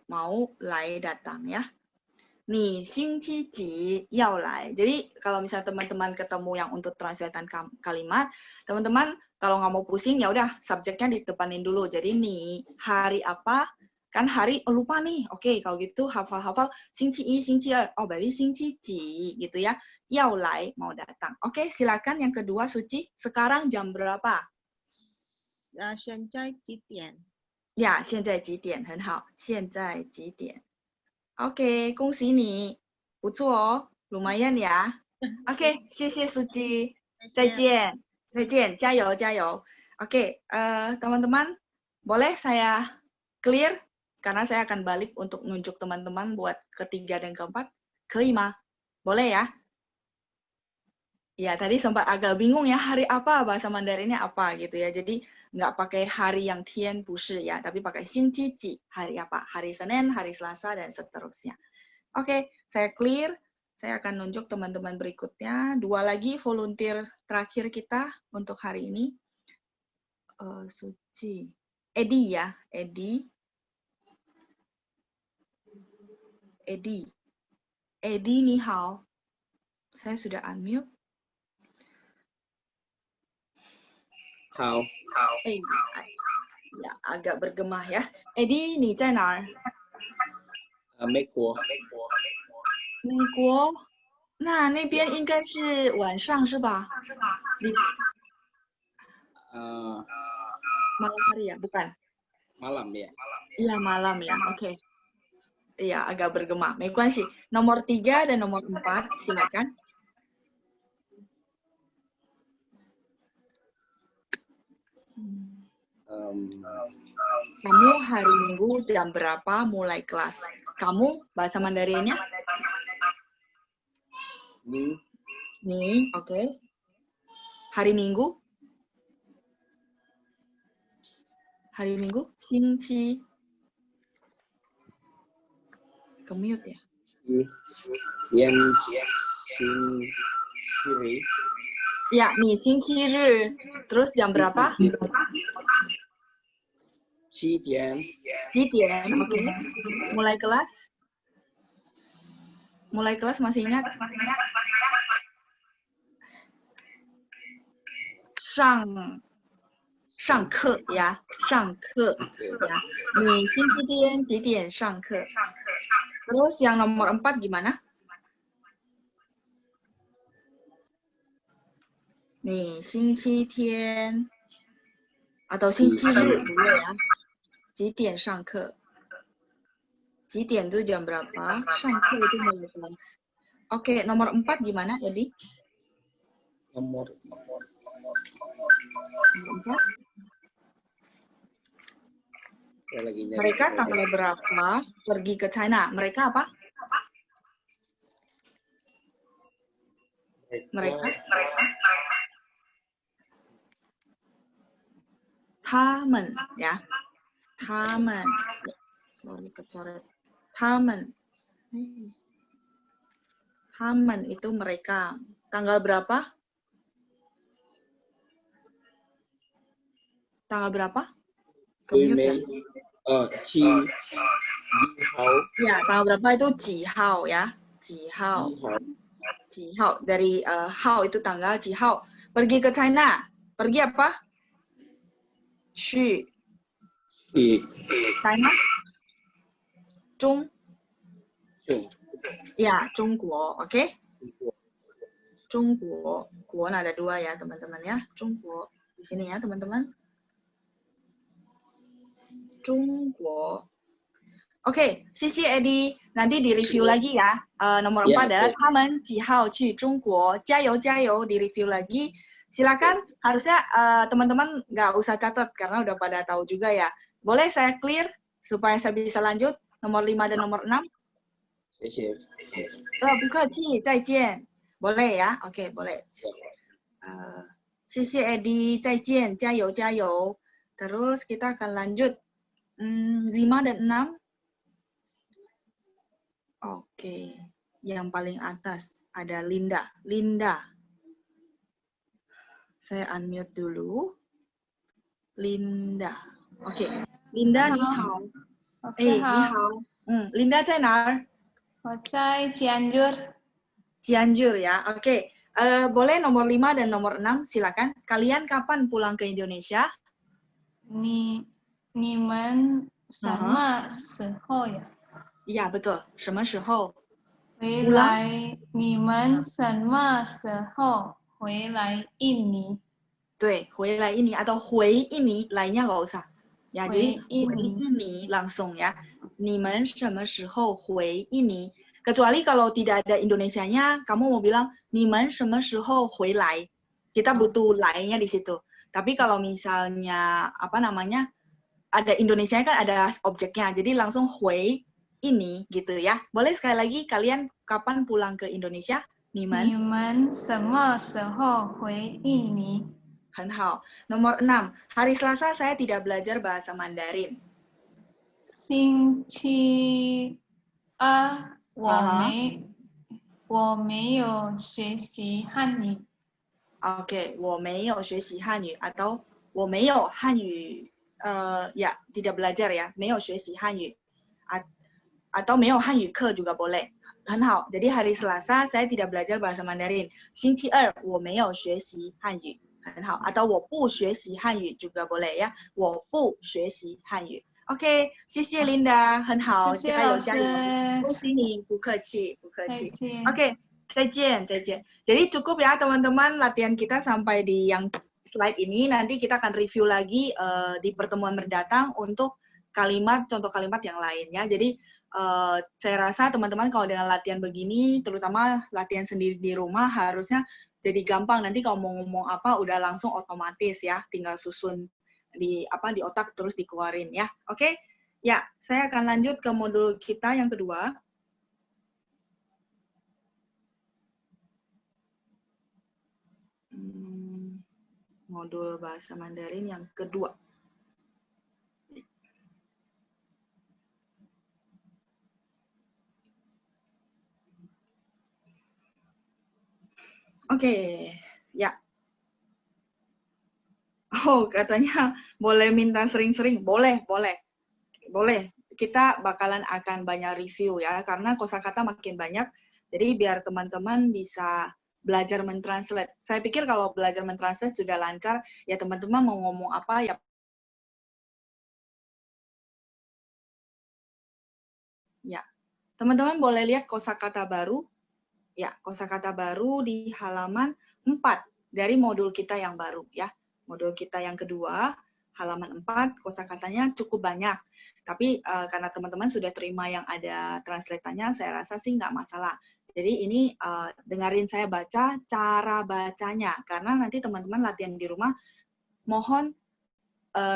mau lai datang ya. Ni xingqi ji yao lai. Jadi kalau misalnya teman-teman ketemu yang untuk translatean kalimat, teman-teman kalau nggak mau pusing ya udah subjeknya ditepanin dulu. Jadi ni hari apa? Kan hari lupa nih. Oke, kalau gitu hafal-hafal Xingqi I, Xingqi Er. Oh, berarti Xingqi Ji gitu ya. Yao lai mau datang. Oke, silakan yang kedua Suci. Sekarang jam berapa? 现在几点？ Ya, 现在几点？很好。现在几点？ Oke, 恭喜你。不错哦，lumayan ya. Oke, 谢谢 Suci. 再见。再见，加油加油。Oke, teman-teman, boleh saya clear? Karena saya akan balik untuk nunjuk teman-teman buat ketiga dan keempat. Keima, boleh ya? Ya, tadi sempat agak bingung ya, hari apa bahasa Mandarinnya apa gitu ya. Jadi nggak pakai hari yang tian bushi ya, tapi pakai xingqi ji, hari apa? Hari Senin, hari Selasa, dan seterusnya. Oke, saya clear. Saya akan nunjuk teman-teman berikutnya. 2 lagi volunteer terakhir kita untuk hari ini. Suci. Edi ya, Edi. Edi. Edi, ni hao. Saya sudah unmute. Hao. Ya, agak bergema ya. Edi, 你在哪儿？美国。美国。那边应该是晚上是吧？Malam hari ya, bukan? Malam ya. Iya, malam ya. Oke. Iya, agak bergema. 没关系. Nomor 3 dan nomor 4, silakan. Kamu hari Minggu jam berapa mulai kelas? Kamu bahasa Mandarinnya? Ni, oke. Hari Minggu? Hari Minggu? 星期. Kemute ya? Ya, nih 星期日. Terus jam berapa? 7点。7点, oke. Mulai kelas? Mulai kelas masih ingat? 上课 ya, 上课 ya. 你星期天几点上课? Terus yang nomor 4 gimana? Nih, 星期天 atau 星期日 boleh ya. 几点上课? 几点itu jam berapa? 上课 itu mulai kelas. Oke, nomor 4 gimana, Edi? Nomor 4. Mereka tanggal berapa pergi ke China? Mereka apa? Mereka? Tamen ya. Tamen. Sorry, kecoret. Tamen. Tamen itu mereka. Tanggal berapa? Tanggal berapa? Kemute ya? Ya, tanggal berapa itu jihao ya. Jihao. Jihao. Dari hao itu tanggal, jihao. Pergi ke China. Pergi apa? Xu. China? Ya, Zhongguo. Oke? Zhongguo. Guo ada 2 ya, teman-teman ya. Zhongguo. Di sini ya, teman-teman. Zhongguo. Oke, Sisi Edi, nanti di-review lagi ya. Nomor 4 adalah Tamen jihao qu Zhongguo. Jayo, jayo, di-review lagi. Silakan, harusnya teman-teman nggak usah catat karena udah pada tahu juga ya. Boleh saya clear supaya saya bisa lanjut nomor 5 dan nomor 6? Bukaci, 再见. Boleh ya? Oke, boleh. Sisi Edi, 再见, jayo, jayo. Terus kita akan lanjut 5 dan 6. Oke, yang paling atas ada Linda. Linda. Saya unmute dulu. Linda. Oke, Linda, 你好. 你好. Linda 在哪儿? 我在Cianjur. Cianjur ya. Oke. Boleh nomor 5 dan nomor 6, silakan. Kalian kapan pulang ke Indonesia? 你们什么时候呀？ Iya, betul. 什么时候? 回来，你们什么时候回来印尼？ 对，回来印尼 atau 回印尼 lainnya nggak usah. Ya, jadi 回印尼 langsung ya. 你们什么时候回印尼? Kecuali kalau tidak ada Indonesianya, kamu mau bilang 你们什么时候回来? Kita butuh lainnya di situ. Tapi kalau misalnya apa namanya? Ada Indonesianya kan ada objeknya. Jadi langsung 回 ini gitu ya. Boleh sekali lagi kalian kapan pulang ke Indonesia? 你们什么时候回印尼？ 很好. Nomor 6. Hari Selasa saya tidak belajar bahasa Mandarin. 星期二我没有学习汉语。 Oke, 我没有学习汉语 atau 我没有汉语ya tidak belajar ya 没有学习汉语 atau 没有汉语课 juga boleh 很好 jadi hari Selasa saya tidak belajar bahasa Mandarin 星期二我没有学习汉语很好 atau 我不学习汉语 juga boleh ya 我不学习汉语 OK 谢谢 Linda 很好谢谢加油老师加油恭喜你不客气不客再气见。 Oke, 再见. Jadi cukup ya teman-teman latihan kita sampai di yang slide ini. Nanti kita akan review lagi di pertemuan mendatang untuk kalimat, contoh kalimat yang lainnya. Jadi saya rasa teman-teman kalau dengan latihan begini, terutama latihan sendiri di rumah, harusnya jadi gampang. Nanti kalau mau ngomong apa, udah langsung otomatis ya. Tinggal susun di otak terus dikeluarin ya. Oke? Ya, saya akan lanjut ke modul kita yang kedua. Modul bahasa Mandarin yang kedua. Oke, ya. Oh, katanya boleh minta sering-sering. Boleh. Kita bakalan akan banyak review ya, karena kosakata makin banyak. Jadi biar teman-teman bisa belajar mentranslate. Saya pikir kalau belajar mentranslate sudah lancar, ya teman-teman mau ngomong apa ya. Ya, teman-teman boleh lihat kosakata baru. Ya, kosakata baru di halaman 4 dari modul kita yang baru ya. Modul kita yang kedua, halaman 4, kosakatanya cukup banyak. Tapi karena teman-teman sudah terima yang ada translate-nya, saya rasa sih nggak masalah. Jadi ini dengerin saya baca cara bacanya, karena nanti teman-teman latihan di rumah, mohon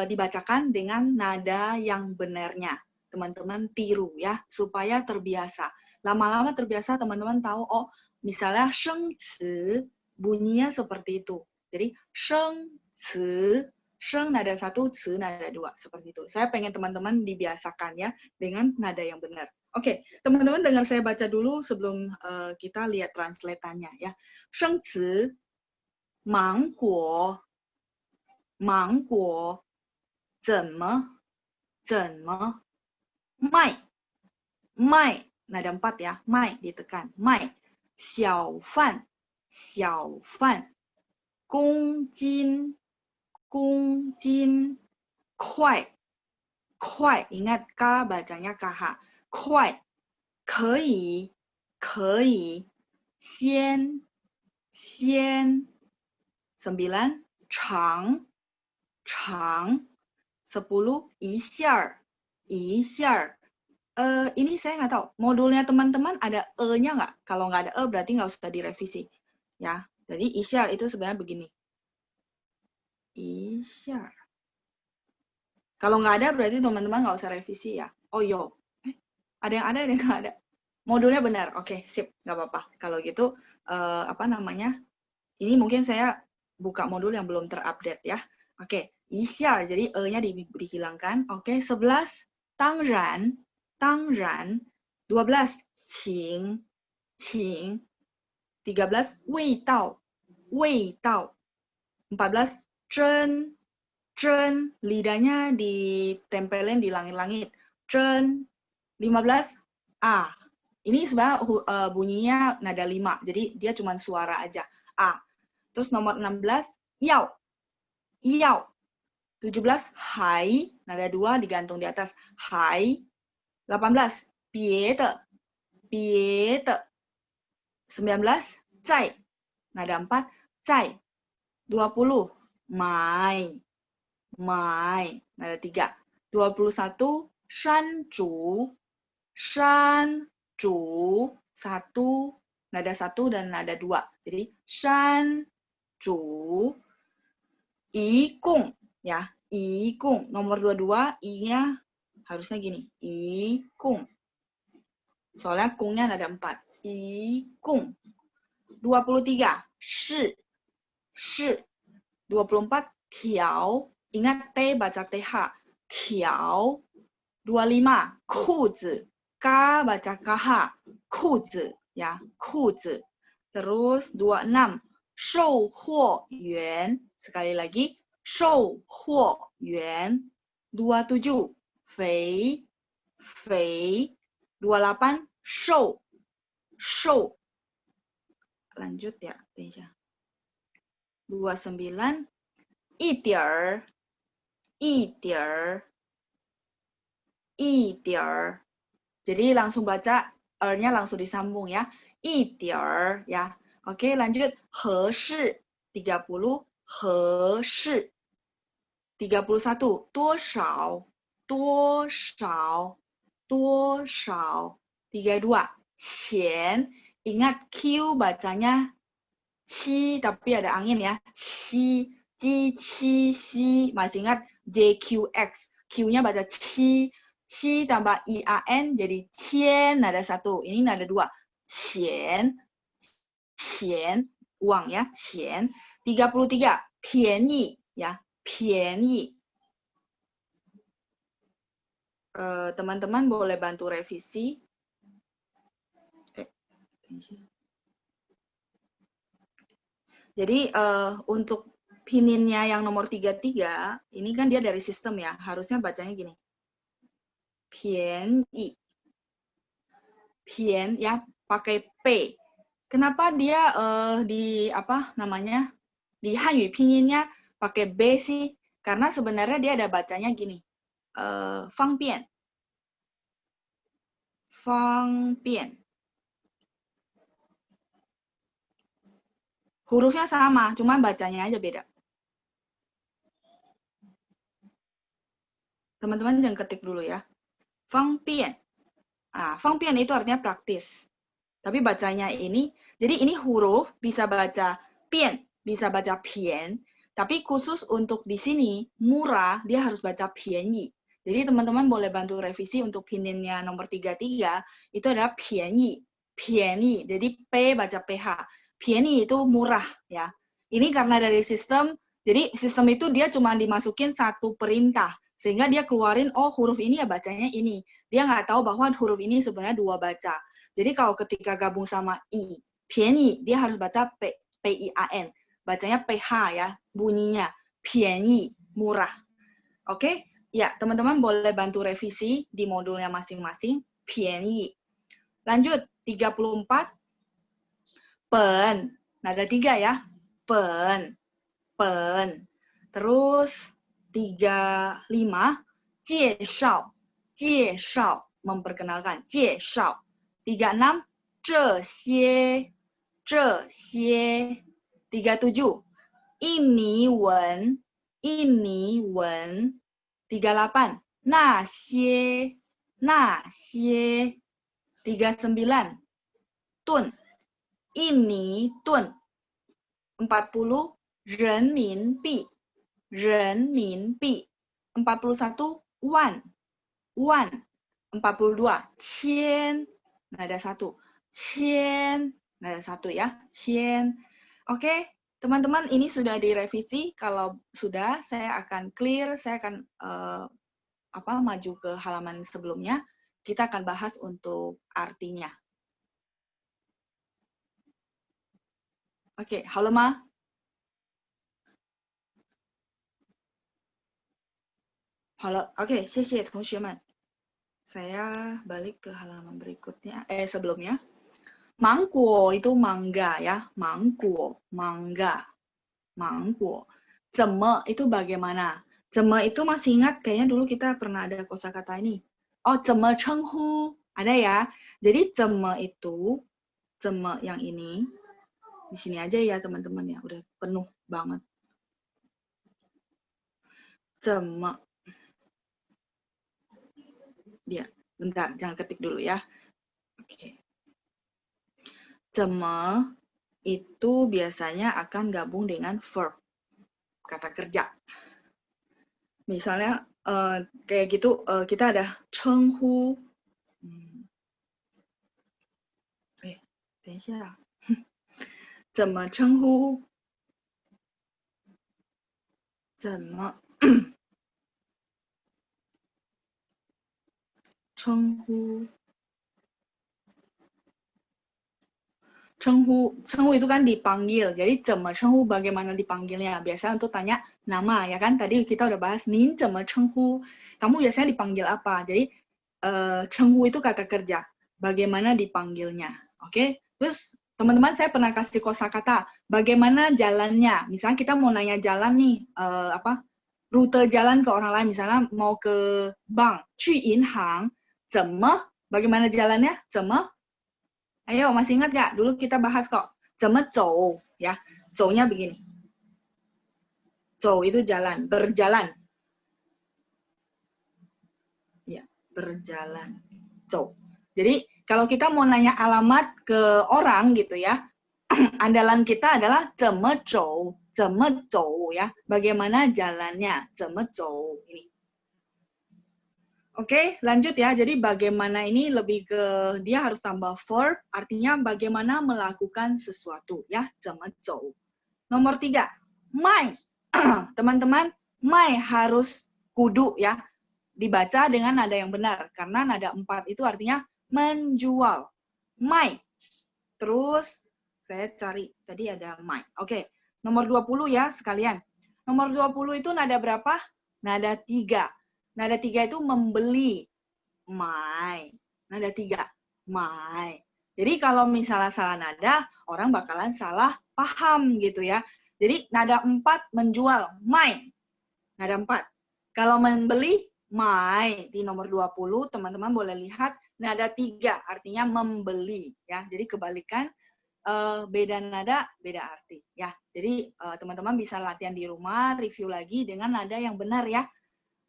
dibacakan dengan nada yang benarnya. Teman-teman tiru ya, supaya terbiasa. Lama-lama terbiasa teman-teman tahu, oh misalnya sheng ci, bunyinya seperti itu. Jadi sheng ci, sheng nada 1, ci nada 2, seperti itu. Saya pengen teman-teman dibiasakan ya, dengan nada yang benar. Oke, teman-teman dengar saya baca dulu sebelum kita lihat translate-nya ya. Sheng ci, mang guo,怎么 mai, nada 4 ya, mai ditekan, mai, 小贩 公斤 快 ingat ka bacanya kh, 快 可以 先 9 长 10 一下 ini saya nggak tahu modulnya teman-teman ada e-nya nggak? Kalau nggak ada e berarti nggak usah direvisi ya. Jadi isyar itu sebenarnya begini. Isyar. Kalau nggak ada berarti teman-teman nggak usah revisi ya. Oh yo, ada yang ada nggak ada? Modulnya benar. Oke, sip, nggak apa-apa. Kalau gitu ini mungkin saya buka modul yang belum terupdate ya. Oke, isyar jadi e-nya dihilangkan. Oke, 11 当然 12 请 13 味道 14 真 lidahnya ditempelin di langit-langit 真 15 ini sebenarnya bunyinya nada 5 jadi dia cuma suara aja terus nomor 16 yao 17 hai nada 2 digantung di atas hai 18 别的 19 在 nada 4 在 20 买 nada 3 21 山竹 1 nada 1 dan nada 2 jadi 山竹 一共 ya 一共 nomor 22 i-nya harusnya gini 一共 soalnya kungnya nada 4 一共 23 shi 24 条 ingat t baca th 条 25 裤子 ka baca kh 裤子 ya 裤子 terus 26 售货员 sekali lagi 售货员 27 肥 28 瘦 lanjut ya 等一下 29 一点儿 jadi langsung baca er-nya langsung disambung ya 一点儿 ya. Oke, lanjut 合适 30 合适 31 多少 32 钱 ingat Q bacanya Ci tapi ada angin ya Ci masih ingat JQX Q-nya baca Ci tambah IAN jadi cien nada 1 ini nada 2 cien uang ya cien 33 便宜 ya 便宜 teman-teman boleh bantu revisi jadi untuk pininnya yang nomor 33 ini kan dia dari sistem ya harusnya bacanya gini 便宜 Pien ya pakai P. Kenapa dia di apa namanya di Hanyu pinginnya pakai B sih? Karena sebenarnya dia ada bacanya gini, fangbian, hurufnya sama, cuman bacanya aja beda. Teman-teman jangan ketik dulu ya, fangbian. Nah, fangbian itu artinya praktis. Tapi bacanya ini, jadi ini huruf bisa baca pian, bisa baca pian, tapi khusus untuk di sini murah dia harus baca pianyi. Jadi teman-teman boleh bantu revisi untuk pininnya nomor 33 itu adalah pianyi, pianyi. Jadi P baca PH. Pianyi itu murah ya. Ini karena dari sistem, jadi sistem itu dia cuma dimasukin satu perintah sehingga dia keluarin oh huruf ini ya bacanya ini. Dia nggak tahu bahwa huruf ini sebenarnya dua baca. Jadi kalau ketika gabung sama I, pianyi, dia harus baca P-I-A-N. Bacanya PH ya, bunyinya. Pianyi, murah. Oke? Ya, teman-teman boleh bantu revisi di modulnya masing-masing. Pianyi. Lanjut, 34. Pen. Nada 3 ya. Pen. Terus, 35. Jieshao. Memperkenalkan. Jieshao. 36 这些 37 ini wen 38 那些 39 吨 ini 吨 40 人民币 41 wan 42 千 nada 1 cien nada 1 ya cien. Oke teman-teman ini sudah direvisi. Kalau sudah saya akan clear, saya akan maju ke halaman sebelumnya. Kita akan bahas untuk artinya. Oke, halo Ma. Halo, oke, 谢谢同学们. Saya balik ke halaman berikutnya, sebelumnya. Mangguo itu mangga ya, mangguo, mangga, mangguo. Zeme itu bagaimana? Zeme itu masih ingat, kayaknya dulu kita pernah ada kosakata ini. Oh, zeme chenghu, ada ya. Jadi zeme itu, zeme yang ini, di sini aja ya teman-teman ya, udah penuh banget. Zeme. Ya, bentar, jangan ketik dulu ya. Oke. Zeme itu biasanya akan gabung dengan verb, kata kerja. Misalnya kayak gitu, kita ada chenghu. 等一下，怎么称呼？怎么称呼？ Cenghu itu kan dipanggil. Jadi 怎么称呼 bagaimana dipanggilnya. Biasanya untuk tanya nama ya kan. Tadi kita udah bahas 您怎么称呼. Kamu biasanya dipanggil apa? Jadi cenghu itu kata kerja. Bagaimana dipanggilnya. Oke? Terus teman-teman saya pernah kasih kosakata bagaimana jalannya. Misalnya kita mau nanya jalan nih rute jalan ke orang lain, misalnya mau ke bank, 去银行, 怎么 bagaimana jalannya? 怎么 Ayo, masih ingat nggak? Dulu kita bahas kok. 怎么走 ya. 走nya begini. 走 itu jalan, berjalan. Ya, berjalan. 走. Jadi, kalau kita mau nanya alamat ke orang gitu ya, andalan kita adalah 怎么走, 怎么走 ya. Bagaimana jalannya? 怎么走 ini. Oke, lanjut ya. Jadi bagaimana ini lebih ke dia harus tambah verb, artinya bagaimana melakukan sesuatu ya. 怎么走. Nomor 3, 卖. Teman-teman, 卖 harus kudu ya. Dibaca dengan nada yang benar karena nada 4 itu artinya menjual. 卖. Terus saya cari tadi ada 卖. Oke. Nomor 20 ya sekalian. Nomor 20 itu nada berapa? Nada 3. Nada 3 itu membeli. 买. Nada 3. 买. Jadi kalau misalnya salah nada, orang bakalan salah paham gitu ya. Jadi nada 4 menjual. 卖. Nada 4. Kalau membeli, 买. Di nomor 20, teman-teman boleh lihat nada 3 artinya membeli ya. Jadi kebalikan beda nada, beda arti ya. Jadi teman-teman bisa latihan di rumah, review lagi dengan nada yang benar ya.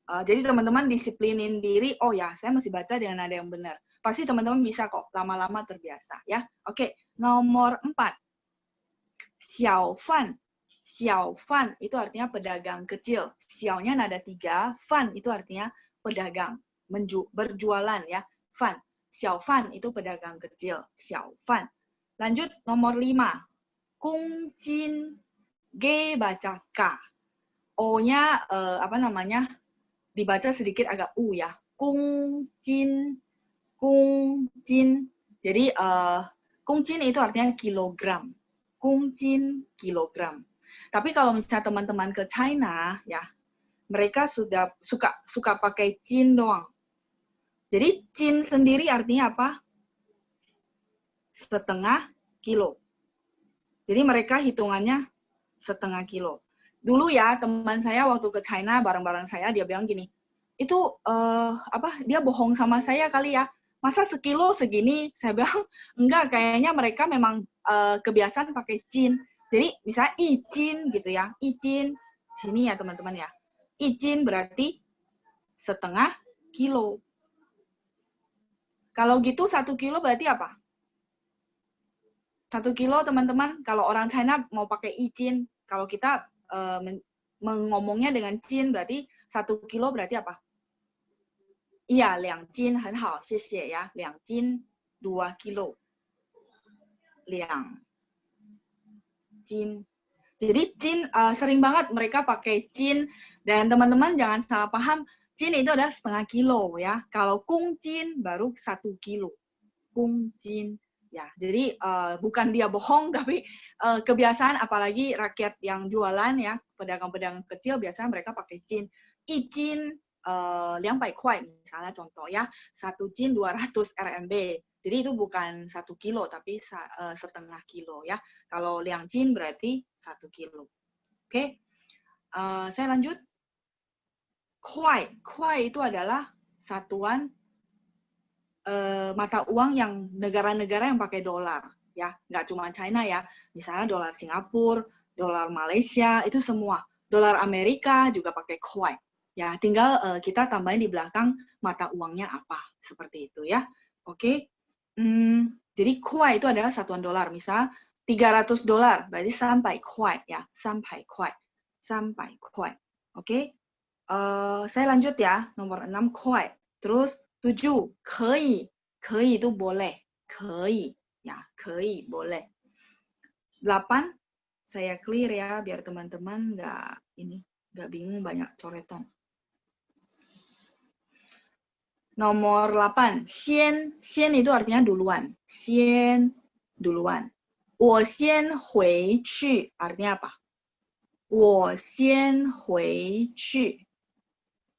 Jadi teman-teman disiplinin diri, oh ya saya mesti baca dengan nada yang benar. Pasti teman-teman bisa kok, lama-lama terbiasa ya. Oke, nomor 4. 小贩. 小贩itu artinya pedagang kecil. 小nya nada 3, 贩 itu artinya pedagang, berjualan ya. 贩. 小贩 itu pedagang kecil. 小贩. Lanjut nomor 5. 公斤. G baca K. O-nya dibaca sedikit agak U ya. 公斤. 公斤. Jadi 公斤 itu artinya kilogram. 公斤 kilogram. Tapi kalau misalnya teman-teman ke China ya, mereka sudah suka pakai jin doang. Jadi jin sendiri artinya apa? Setengah kilo. Jadi mereka hitungannya setengah kilo. Dulu ya teman saya waktu ke China bareng-bareng saya dia bilang gini, itu dia bohong sama saya kali ya. Masa sekilo segini? Saya bilang enggak, kayaknya mereka memang kebiasaan pakai jin. Jadi misalnya ijin gitu ya, ijin sini ya teman-teman ya. Ijin berarti setengah kilo. Kalau gitu 1 kilo berarti apa? 1 kilo teman-teman, kalau orang China mau pakai ijin, kalau kita mengomongnya dengan jin berarti 1 kilo berarti apa? Iya, 2 斤很好，谢谢ya. 2斤 2 kilo. 2 斤. Jadi jin sering banget mereka pakai jin dan teman-teman jangan salah paham, jin itu adalah setengah kilo ya. Kalau kung jin baru 1 kilo. Kung jin. Ya, jadi bukan dia bohong, tapi kebiasaan apalagi rakyat yang jualan ya, pedagang-pedagang kecil biasanya mereka pakai jin. Ijin 200 kuai misalnya contoh ya, 1 jin 200 RMB. Jadi itu bukan 1 kilo tapi setengah kilo ya. Kalau 2 jin berarti 1 kilo. Oke. Saya lanjut. Kuai. Kuai itu adalah satuan mata uang yang negara-negara yang pakai dolar ya, nggak cuma China ya, misalnya dolar Singapura, dolar Malaysia itu semua, dolar Amerika juga pakai kuai ya, tinggal kita tambahin di belakang mata uangnya apa seperti itu ya. Oke. Jadi kuai itu adalah satuan dolar, misal 300 dolar berarti sampai kuai ya, sampai kuai, sampai kuai. Oke. Saya lanjut ya, nomor 6 kuai. Terus 7, 可以. 可以 itu boleh. 可以. Ya, 可以, boleh. 8, saya clear ya, biar teman-teman nggak bingung banyak coretan. Nomor 8, 先. 先 itu artinya duluan. 先, duluan. 我先回去 artinya apa? 我先回去。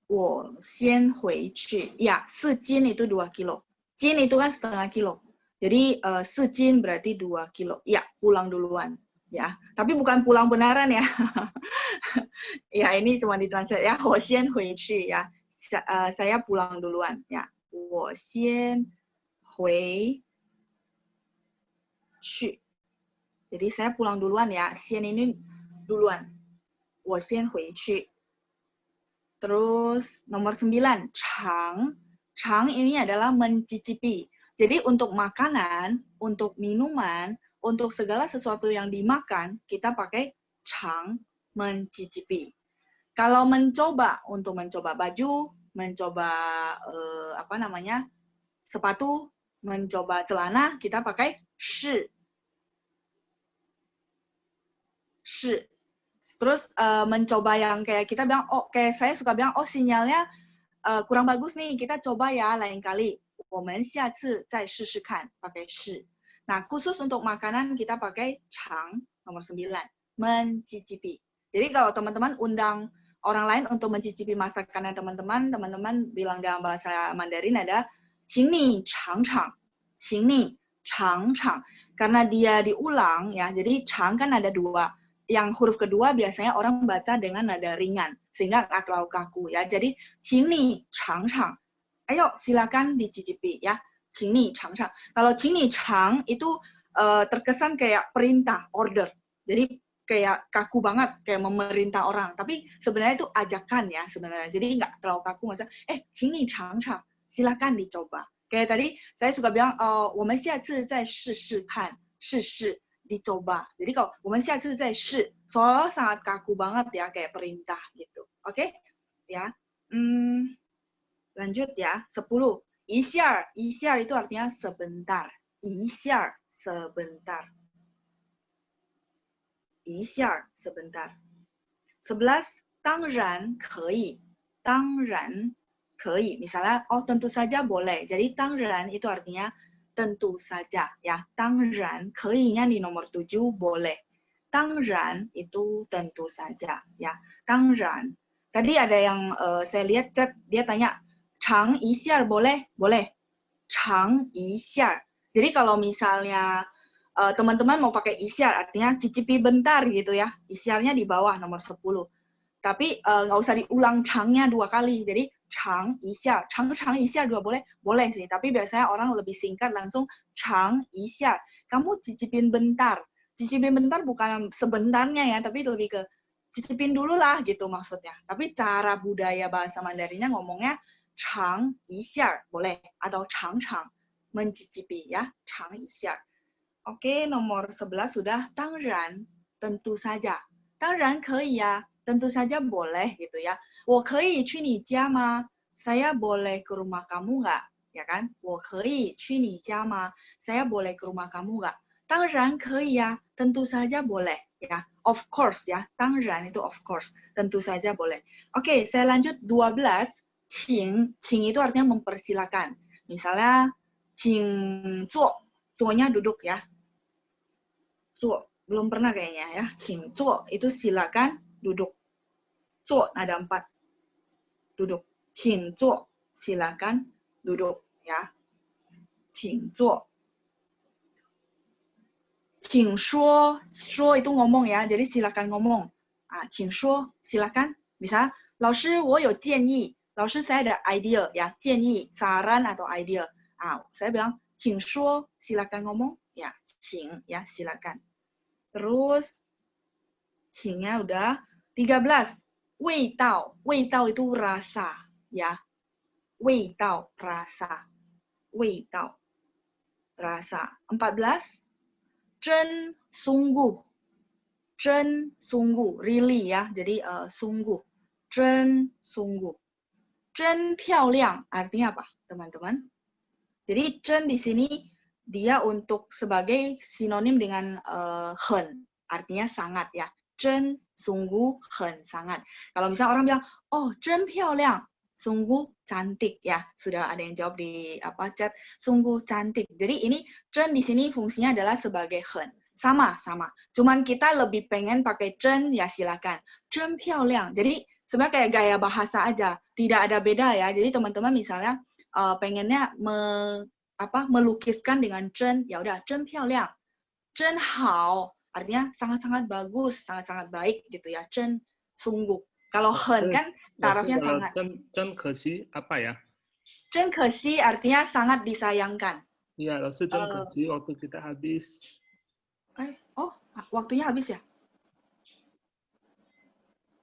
我先回去. Ya, 4 jin itu 2 kilo. Jin itu kan setengah kilo. Jadi 4 jin berarti 2 kilo. Ya, pulang duluan. Ya, tapi bukan pulang beneran ya. Ya, ini cuma ditranslate ya. 我先回去 ya. Saya pulang duluan ya. 我先回去. Jadi saya pulang duluan ya. 先 ini duluan. 我先回去. Terus nomor 9, chang. Chang ini adalah mencicipi. Jadi untuk makanan, untuk minuman, untuk segala sesuatu yang dimakan, kita pakai chang, mencicipi. Kalau mencoba, untuk mencoba baju, mencoba sepatu, mencoba celana, kita pakai shi. Shi. Terus mencoba yang kayak kita bilang, kayak saya suka bilang, sinyalnya kurang bagus nih, kita coba ya lain kali. 我们下次再试试看, pakai shi. Nah, khusus untuk makanan kita pakai chang, nomor 9, mencicipi. Jadi kalau teman-teman undang orang lain untuk mencicipi masakannya teman-teman, teman-teman bilang dalam bahasa Mandarin ada 请你尝尝, 请你尝尝. Karena dia diulang ya, jadi chang kan ada 2. Yang huruf kedua biasanya orang baca dengan nada ringan, sehingga nggak terlalu kaku ya. Jadi, 请你尝尝. Ayo, silakan dicicipi ya. 请你尝尝. Kalau 请你尝itu terkesan kayak perintah, order. Jadi kayak kaku banget, kayak memerintah orang. Tapi sebenarnya itu ajakan ya sebenarnya. Jadi nggak terlalu kaku. Maksudnya, 请你尝尝. Silakan dicoba. Kayak tadi saya suka bilang, 我们下次再试试看. 试试. Dicoba. Jadi kalau 我们下次再试, soalnya sangat kaku banget ya, kayak perintah gitu. Oke? Ya. Lanjut ya. 10. 一下, 一下 itu artinya sebentar. 一下, sebentar. 一下, sebentar. 11. 当然可以. 当然可以. Misalnya, tentu saja boleh. Jadi 当然 itu artinya tentu saja ya. 当然 可以nya di nomor 7 boleh. 当然 itu tentu saja ya. 当然. Tadi ada yang saya lihat chat, dia tanya, 尝一下 boleh? Boleh. 尝一下. Jadi kalau misalnya teman-teman mau pakai isyar, artinya cicipi bentar gitu ya. Isyarnya di bawah nomor 10. Tapi nggak usah diulang changnya 2 kali. Jadi 尝一下. 尝一下juga boleh? Boleh sih. Tapi biasanya orang lebih singkat langsung 尝一下. Kamu cicipin bentar. Cicipin bentar bukan sebentarnya ya, tapi lebih ke cicipin dulu lah gitu maksudnya. Tapi cara budaya bahasa Mandarinnya ngomongnya 尝一下 boleh. Atau 尝尝. Mencicipi ya. 尝一下. Oke, nomor 11 sudah. 当然, tentu saja. 当然可以呀. Tentu saja boleh gitu ya. 我可以去你家吗? Saya boleh ke rumah kamu nggak? Ya kan? 我可以去你家吗? Saya boleh ke rumah kamu nggak? 当然可以呀. Tentu saja boleh ya. Of course ya. 当然itu of course. Tentu saja boleh. Oke, saya lanjut 12. 请itu artinya mempersilakan. Misalnya 请坐. 坐nya duduk ya. 坐 belum pernah kayaknya ya. 请坐 itu silakan duduk. 坐 ada 4. Duduk. 请坐 silakan duduk ya. 请坐. 请说 说 itu ngomong ya. Jadi silakan ngomong. 请说 silakan. Misal 老师我有建议. 老师 saya ada idea ya. 建议 saran atau idea. Saya bilang 请说 silakan ngomong ya. 请 ya silakan. Terus 请nya udah 13. 味道 itu rasa ya. 味道 rasa. 味道 rasa. 14. 真 sungguh. 真 sungguh really ya. Jadi sungguh. 真 sungguh. 真漂亮 artinya apa, teman-teman? Jadi 真 di sini dia untuk sebagai sinonim dengan 很, artinya sangat ya. 真 sungguh 很 sangat. Kalau misalnya orang bilang, oh 真漂亮, sungguh cantik ya. Sudah ada yang jawab di chat, sungguh cantik. Jadi ini 真 di sini fungsinya adalah sebagai 很. sama. Cuman kita lebih pengen pakai 真 ya silakan. 真漂亮. Jadi sebenarnya kayak gaya bahasa aja, tidak ada beda ya. Jadi teman-teman misalnya pengennya melukiskan dengan 真, ya udah 真漂亮. 真好 artinya sangat-sangat bagus, sangat-sangat baik gitu ya. 真 sungguh. Kalau 很 kan tarafnya sangat. 真可惜 apa ya? 真可惜 artinya sangat disayangkan. Iya, lalu 真可惜 waktu kita habis. Waktunya habis ya?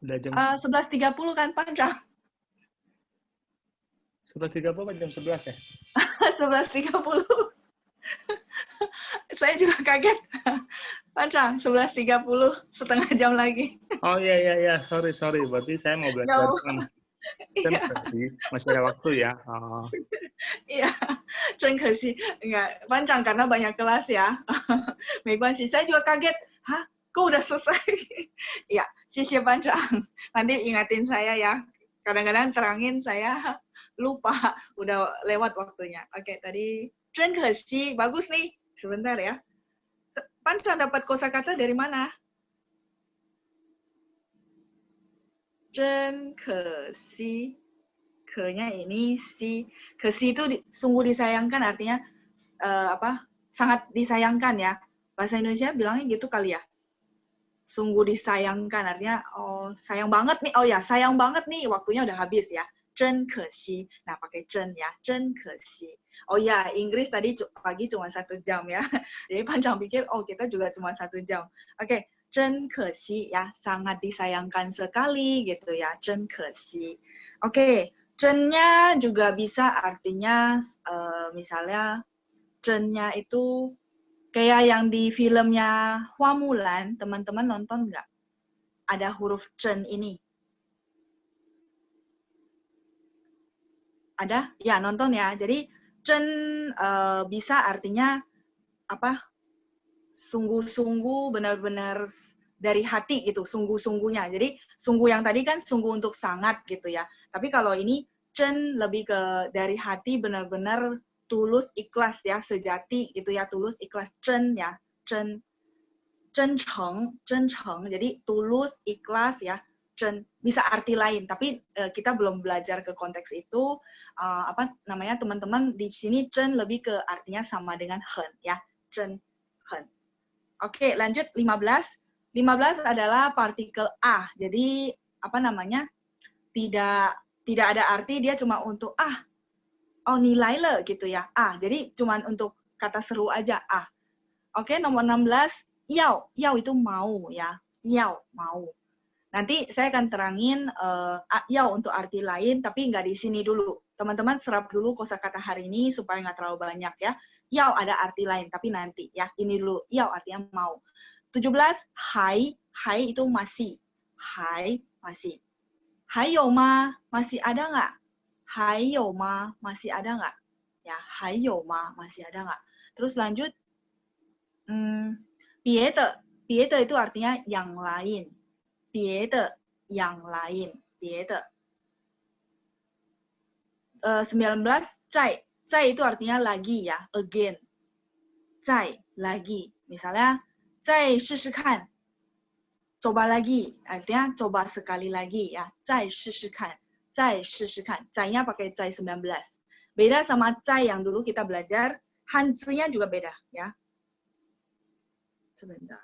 Udah jam 11.30 kan panjang. 11.30 apa jam 11 ya? 11.30. Saya juga kaget. Panjang, 11.30, setengah jam lagi. Oh iya, sorry. Berarti saya mau belajar kan. Masih ada waktu ya. Iya, 真可惜. Enggak, panjang karena banyak kelas ya. 没关系, saya juga kaget. Hah, kok udah selesai? Ya, 谢谢班长. Nanti ingatin saya ya. Kadang-kadang terangin saya lupa, udah lewat waktunya. Oke, tadi 真可惜, bagus nih. Sebentar ya. Panjang dapat kosakata dari mana? 真可惜. Ke-nya ini si. Kesi itu sungguh disayangkan, artinya sangat disayangkan ya. Bahasa Indonesia bilangnya gitu kali ya. Sungguh disayangkan, artinya sayang banget nih. Oh ya, sayang banget nih, waktunya udah habis ya. 真可惜. Nah, pakai 真 ya. 真可惜. Oh ya, Inggris tadi pagi cuma 1 jam ya. Jadi panjang pikir, kita juga cuma 1 jam. Oke, 真可惜 ya, sangat disayangkan sekali gitu ya. 真可惜. Oke, 真-nya juga bisa artinya misalnya 真-nya itu kayak yang di filmnya Hua Mulan, teman-teman nonton nggak? Ada huruf 真 ini. Ada? Ya, nonton ya. Jadi 真 bisa artinya sungguh-sungguh, benar-benar dari hati gitu, sungguh-sungguhnya. Jadi sungguh yang tadi kan sungguh untuk sangat gitu ya. Tapi kalau ini 真 lebih ke dari hati, benar-benar tulus ikhlas ya, sejati gitu ya, tulus ikhlas. 真 ya, 真 真诚. Jadi tulus ikhlas ya. 真 bisa arti lain, tapi kita belum belajar ke konteks itu. Teman-teman di sini 真 lebih ke artinya sama dengan 很 ya. 真很. Oke, lanjut 15. 15 adalah partikel a. Jadi tidak ada arti, dia cuma untuk nilai le gitu ya. Jadi cuma untuk kata seru aja Oke, nomor 16 yao. Yao itu mau ya. Yao mau. Nanti saya akan terangin yao untuk arti lain, tapi nggak di sini dulu. Teman-teman serap dulu kosakata hari ini supaya nggak terlalu banyak ya. Yao ada arti lain, tapi nanti ya. Ini dulu, yao artinya mau. 17, hai. Hai itu masih. Hai, masih. Haiyou ma, masih ada nggak? Haiyou ma, masih ada nggak? Ya, haiyou ma, masih ada nggak? Terus lanjut, biede. Biede itu artinya yang lain. Biede, yang lain. Biede. 19, zai. Zai itu artinya lagi ya, again. Zai, lagi. Misalnya, zai 试试看. Coba lagi, artinya coba sekali lagi ya. 再试试看, 再试试看. Zai-nya pakai zai 19. Beda sama zai yang dulu kita belajar, hanzi-nya juga beda ya. Sebentar.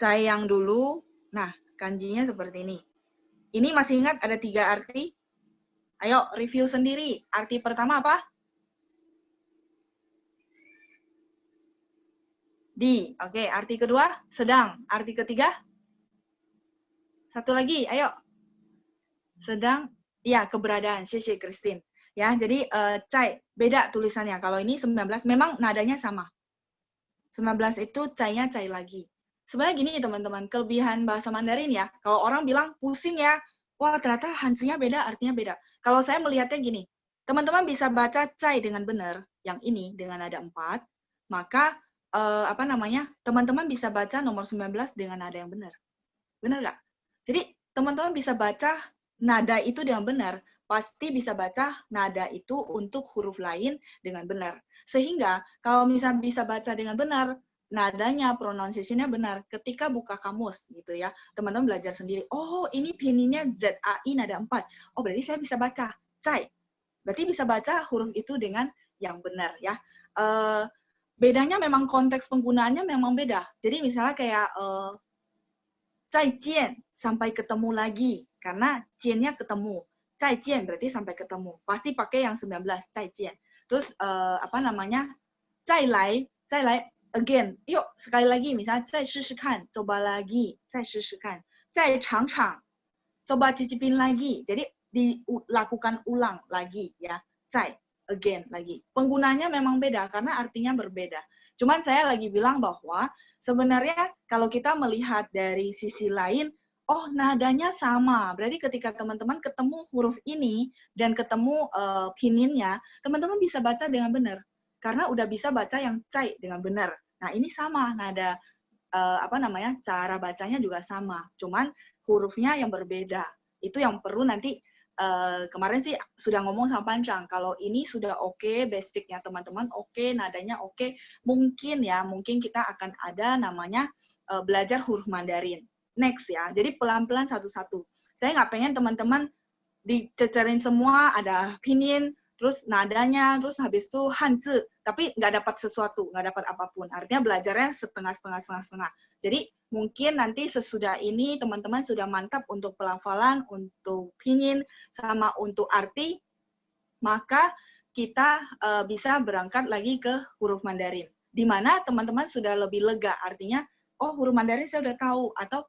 Zai yang dulu, nah kanjinya seperti ini. Ini masih ingat ada 3 arti? Ayo review sendiri. Arti pertama apa? Di. Oke, arti kedua sedang. Arti ketiga? Satu lagi, ayo. Sedang, ya keberadaan. Xie Christine. Ya, jadi cai beda tulisannya. Kalau ini 19 memang nadanya sama. 19 itu cai-nya cai lagi. Sebenarnya gini teman-teman, kelebihan bahasa Mandarin ya. Kalau orang bilang pusing ya, wah ternyata hanzinya beda, artinya beda. Kalau saya melihatnya gini, teman-teman bisa baca cai dengan benar, yang ini dengan nada 4, maka teman-teman bisa baca nomor 19 dengan nada yang benar. Benar nggak? Jadi teman-teman bisa baca nada itu dengan benar, pasti bisa baca nada itu untuk huruf lain dengan benar. Sehingga kalau misalnya bisa baca dengan benar, nadanya, pronunciation-nya benar. Ketika buka kamus gitu ya, teman-teman belajar sendiri. Oh, ini pininnya ZAI nada 4. Oh, berarti saya bisa baca cai. Berarti bisa baca huruf itu dengan yang benar ya. Bedanya memang konteks penggunaannya memang beda. Jadi misalnya kayak zaijian, sampai ketemu lagi. Karena jian-nya ketemu. Zaijian berarti sampai ketemu. Pasti pakai yang 19, zaijian. Terus zailai again. Yuk, sekali lagi. Misalnya zai shishi kan, coba lagi. Zai shishi kan. Zai chang chang, coba cicipin lagi. Jadi dilakukan ulang lagi ya. Zai, again lagi. Penggunanya memang beda karena artinya berbeda. Cuman saya lagi bilang bahwa sebenarnya kalau kita melihat dari sisi lain, oh nadanya sama. Berarti ketika teman-teman ketemu huruf ini dan ketemu pininnya, teman-teman bisa baca dengan benar. Karena udah bisa baca yang cai dengan benar. Nah ini sama, nada cara bacanya juga sama. Cuman hurufnya yang berbeda. Itu yang perlu nanti kemarin sih sudah ngomong sama Pancang, kalau ini sudah oke, basicnya teman-teman oke, nadanya oke, mungkin kita akan ada namanya belajar huruf Mandarin. Next ya, jadi pelan-pelan satu-satu. Saya nggak pengen teman-teman dicecerin semua, ada pinin, terus nadanya, terus habis itu hanzi, tapi nggak dapat sesuatu, nggak dapat apapun. Artinya belajarnya setengah-setengah. Jadi mungkin nanti sesudah ini teman-teman sudah mantap untuk pelafalan, untuk pinin, sama untuk arti, maka kita bisa berangkat lagi ke huruf Mandarin. Di mana teman-teman sudah lebih lega, artinya, oh huruf Mandarin saya udah tahu, atau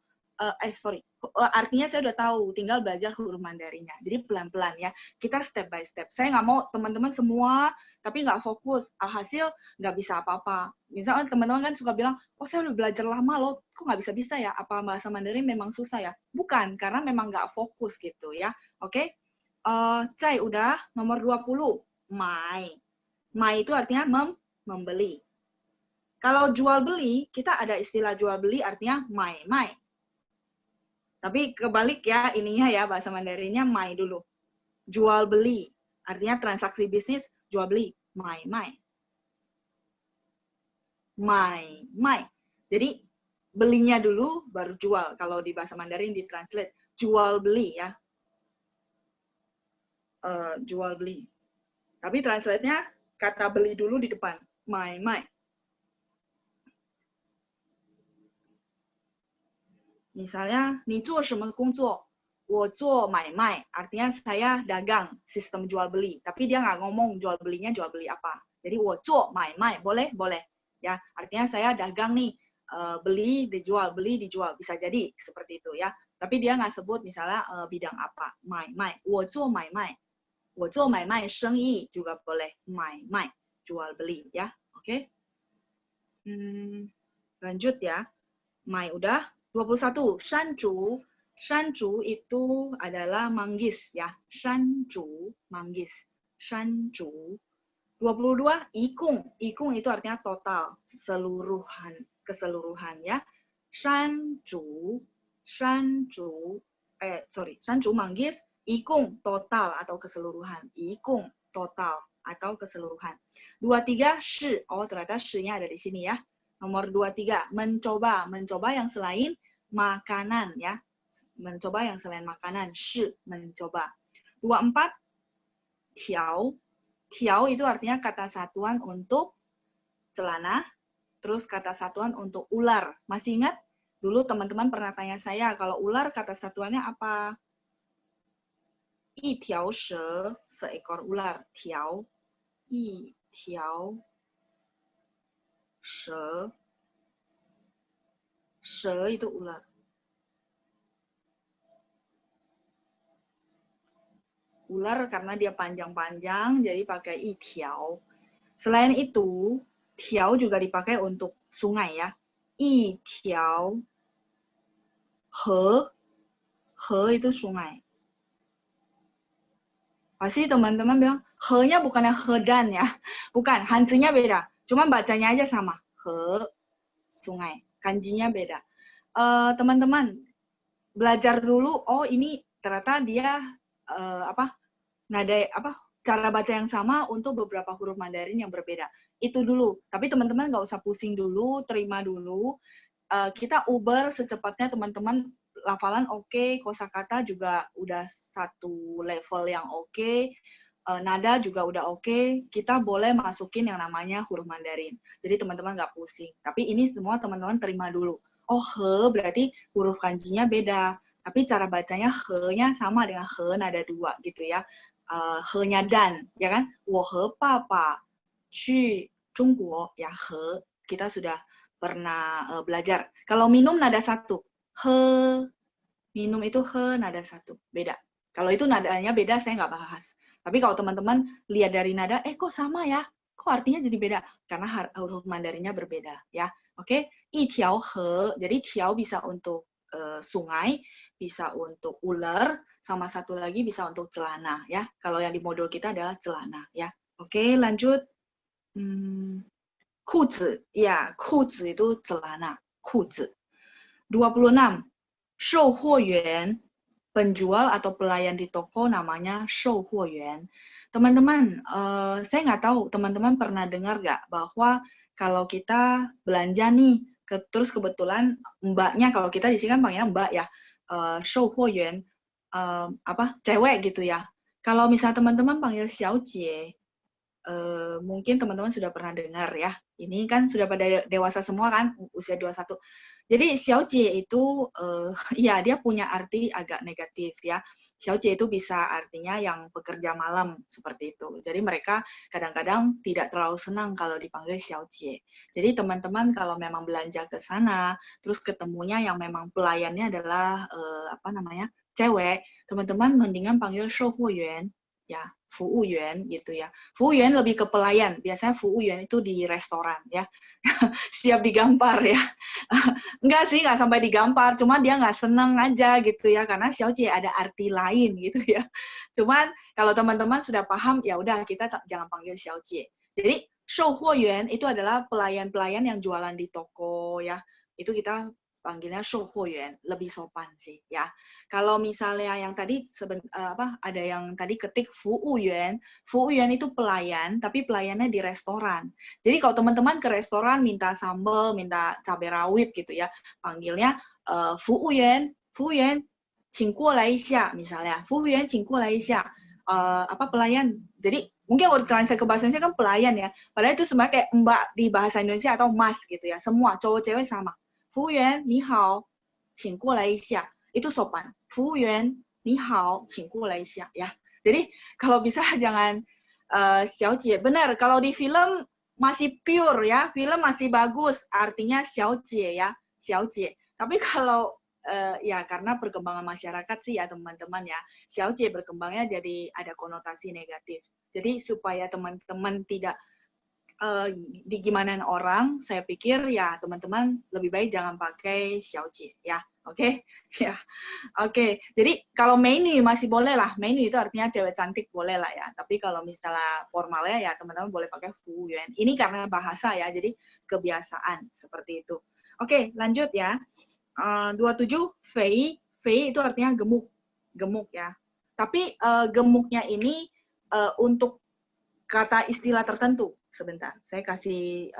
artinya saya udah tahu, tinggal belajar huruf Mandarinnya. Jadi pelan-pelan ya, kita step by step. Saya nggak mau teman-teman semua, tapi nggak fokus, alhasil nggak bisa apa-apa. Misalnya teman-teman kan suka bilang, oh saya udah belajar lama loh, kok nggak bisa-bisa ya? Apa bahasa Mandarin memang susah ya? Bukan, karena memang nggak fokus gitu ya. Oke? Cai udah, nomor 20, mai. Mai itu artinya membeli. Kalau jual beli, kita ada istilah jual beli artinya mai. Tapi kebalik ya ininya ya, bahasa Mandarinnya mai dulu. Jual beli, artinya transaksi bisnis, jual beli, mai. Jadi belinya dulu baru jual. Kalau di bahasa Mandarin ditranslate jual beli ya. Jual beli. Tapi translate-nya kata beli dulu di depan, mai. Misalnya, 你做什么工作? 我做买卖, artinya saya dagang, sistem jual beli. Tapi dia nggak ngomong jual belinya jual beli apa. Jadi, 我做买卖, boleh? Ya, artinya saya dagang nih, beli dijual, bisa jadi seperti itu ya. Tapi dia nggak sebut misalnya bidang apa, 买卖, 我做买卖. 我做买卖生意 juga boleh, 买卖, jual beli ya. Oke? Lanjut ya. Mai udah. 21, 山竹. 山竹 itu adalah manggis ya. 山竹, manggis. 山竹. 22, ikung. Ikung itu artinya total, keseluruhan ya. 山竹 manggis, ikung total atau keseluruhan. Ikung total atau keseluruhan. 23, shi. Oh, ternyata shi-nya ada di sini ya. Nomor 23, mencoba. Mencoba yang selain makanan ya. Mencoba yang selain makanan, shi, mencoba. 24, tiao. Tiao itu artinya kata satuan untuk celana, terus kata satuan untuk ular. Masih ingat? Dulu teman-teman pernah tanya saya, kalau ular kata satuannya apa? 一条蛇, seekor ular. Tiao. 一条蛇. 蛇 itu ular. Ular karena dia panjang-panjang, jadi pakai 一条. Selain itu, 条 juga dipakai untuk sungai ya. 一条河. 河 itu sungai. Pasti teman-teman bilang, he-nya bukan yang hedan ya. Bukan, hanzinya beda. Cuma bacanya aja sama. He, sungai. Kanjinya beda. Teman-teman, belajar dulu, oh ini ternyata dia cara baca yang sama untuk beberapa huruf Mandarin yang berbeda. Itu dulu. Tapi teman-teman nggak usah pusing dulu, terima dulu. Kita uber secepatnya teman-teman, lafalan oke, kosakata juga udah satu level yang oke, nada juga udah oke, kita boleh masukin yang namanya huruf Mandarin. Jadi teman-teman nggak pusing. Tapi ini semua teman-teman terima dulu. Oh, he berarti huruf kanjinya beda. Tapi cara bacanya he-nya sama dengan he nada 2 gitu ya. He-nya dan, ya kan? 我和爸爸去中国, ya he. Kita sudah pernah belajar. Kalau minum nada 1. He. Minum itu he nada 1. Beda. Kalau itu nadanya beda, saya nggak bahas. Tapi kalau teman-teman lihat dari nada, kok sama ya? Kok artinya jadi beda? Karena huruf Mandarinnya berbeda, ya. Oke? Yi tiao he. Jadi tiao bisa untuk sungai, bisa untuk ular, sama satu lagi bisa untuk celana, ya. Kalau yang di modul kita adalah celana, ya. Oke, lanjut. Kuzi, ya, kuzi itu celana, kuzi. 26. 售货员, penjual atau pelayan di toko namanya 售货员. Teman-teman, saya nggak tahu teman-teman pernah dengar nggak bahwa kalau kita belanja nih, terus kebetulan mbaknya, kalau kita di sini kan panggilnya mbak ya, 售货员, cewek gitu ya. Kalau misalnya teman-teman panggil 小姐, mungkin teman-teman sudah pernah dengar ya. Ini kan sudah pada dewasa semua kan, usia 21. Jadi 小姐 itu ya dia punya arti agak negatif ya. 小姐 itu bisa artinya yang pekerja malam seperti itu. Jadi mereka kadang-kadang tidak terlalu senang kalau dipanggil 小姐. Jadi teman-teman kalau memang belanja ke sana, terus ketemunya yang memang pelayannya adalah cewek, teman-teman mendingan panggil 售货员 ya, 服务员 gitu ya. 服务员 lebih ke pelayan. Biasanya 服务员 itu di restoran ya. Siap digampar ya. Enggak sih, nggak sampai digampar. Cuman dia nggak seneng aja gitu ya. Karena 小姐 ada arti lain gitu ya. Cuman kalau teman-teman sudah paham, ya udah kita jangan panggil 小姐. Jadi 售货员 itu adalah pelayan-pelayan yang jualan di toko ya. Itu kita panggilnya 售货员, lebih sopan sih ya. Kalau misalnya yang tadi ada yang tadi ketik 服务员, 服务员 itu pelayan, tapi pelayannya di restoran. Jadi kalau teman-teman ke restoran minta sambal, minta cabai rawit gitu ya, panggilnya 服务员, 服务员请过来一下 misalnya, 服务员请过来一下, pelayan. Jadi mungkin kalau translate ke bahasa Indonesia kan pelayan ya, padahal itu sebenarnya kayak mbak di bahasa Indonesia atau mas gitu ya, semua cowok cewek sama. 服务员你好请过来一下, itu sopan. 服务员你好请过来一下 ya. Jadi kalau bisa jangan 小姐, benar kalau di film masih pure ya, film masih bagus artinya 小姐 ya, 小姐. Tapi kalau ya karena perkembangan masyarakat sih ya teman-teman ya, 小姐 berkembangnya jadi ada konotasi negatif. Jadi supaya teman-teman tidak digimanain orang, saya pikir ya teman-teman lebih baik jangan pakai 小姐 ya, oke? Ya, oke. Jadi kalau menu masih boleh lah, menu itu artinya cewek cantik boleh lah ya. Tapi kalau misalnya formalnya ya teman-teman boleh pakai 服务员. Ini karena bahasa ya, jadi kebiasaan seperti itu. Oke, lanjut ya. 27 fei, fei itu artinya gemuk, gemuk ya. Tapi gemuknya ini untuk kata istilah tertentu. Sebentar, saya kasih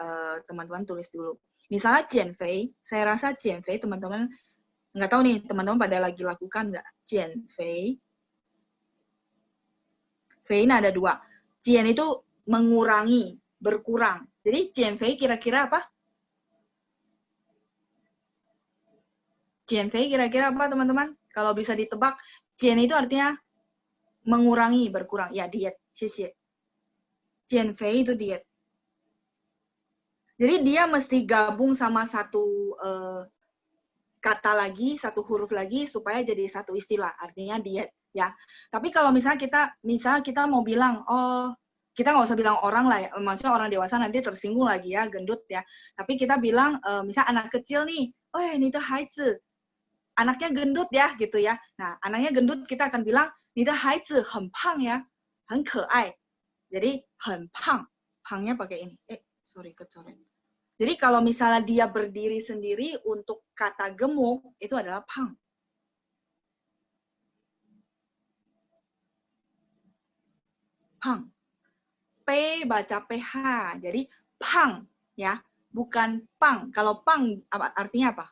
teman-teman tulis dulu. Misalnya 减肥, saya rasa 减肥 teman-teman nggak tahu nih, teman-teman pada lagi lakukan nggak? 减肥. 肥 ini ada 2. 减 itu mengurangi, berkurang. Jadi 减肥 kira-kira apa? 减肥 kira-kira apa teman-teman? Kalau bisa ditebak, 减 itu artinya mengurangi, berkurang. Ya, diet. 谢谢. 减肥 itu diet. Jadi dia mesti gabung sama satu kata lagi, satu huruf lagi supaya jadi satu istilah, artinya diet ya. Tapi kalau misalnya kita mau bilang, oh kita nggak usah bilang orang lah ya, maksudnya orang dewasa nanti tersinggung lagi ya, gendut ya. Tapi kita bilang, misalnya anak kecil nih, oh ini tuh haizi, anaknya gendut ya gitu ya. Nah anaknya gendut kita akan bilang, ini tuh haizi, 很胖ya, 很可爱. Jadi 很胖, pangnya pakai ini. Sorry, kecoret. Jadi kalau misalnya dia berdiri sendiri untuk kata gemuk, itu adalah pang. pang. P baca PH, jadi pang ya, bukan pang. Kalau pang artinya apa?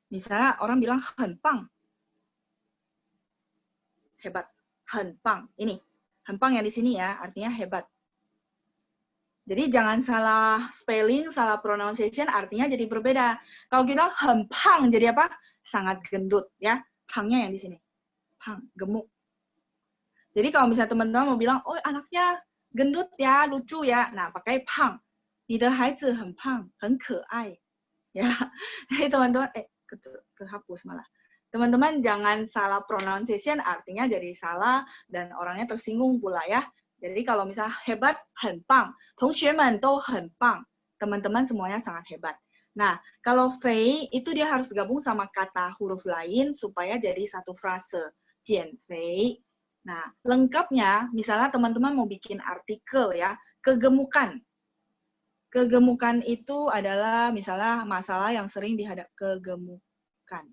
Misalnya orang bilang hen pang, hebat. Hen pang, ini hen pang yang di sini ya, artinya hebat. Jadi jangan salah spelling, salah pronunciation, artinya jadi berbeda. Kalau kita hen pang, jadi apa? Sangat gendut ya. Pangnya yang di sini, pang, gemuk. Jadi kalau misalnya teman-teman mau bilang, oh anaknya gendut ya, lucu ya, nah pakai pang. 你的孩子很胖，很可爱. Ya, teman-teman, kehapus malah. Teman-teman jangan salah pronunciation, artinya jadi salah dan orangnya tersinggung pula ya. Jadi kalau misalnya hebat, 很棒. 同学们都很棒. Teman-teman semuanya sangat hebat. Nah, kalau fei itu dia harus gabung sama kata huruf lain supaya jadi satu frase. 减肥. Nah, lengkapnya, misalnya teman-teman mau bikin artikel ya, kegemukan. Kegemukan itu adalah misalnya masalah yang sering dihadapi kegemukan.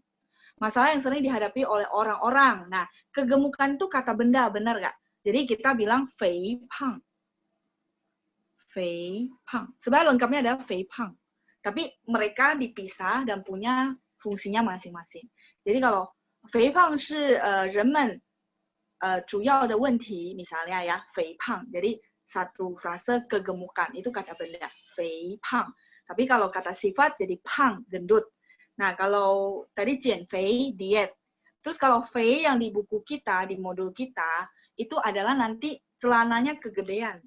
Masalah yang sering dihadapi oleh orang-orang. Nah, kegemukan itu kata benda, benar nggak? Jadi kita bilang fei pang. Fei pang. Sebenarnya lengkapnya adalah fei pang. Tapi mereka dipisah dan punya fungsinya masing-masing. Jadi kalau 肥胖是人们主要的问题 misalnya ya 肥胖 jadi satu frase kegemukan itu kata benda 肥胖 tapi kalau kata sifat jadi pang gendut. Nah kalau tadi 减肥 diet, terus kalau 肥 yang di buku kita di modul kita itu adalah nanti celananya kegedean.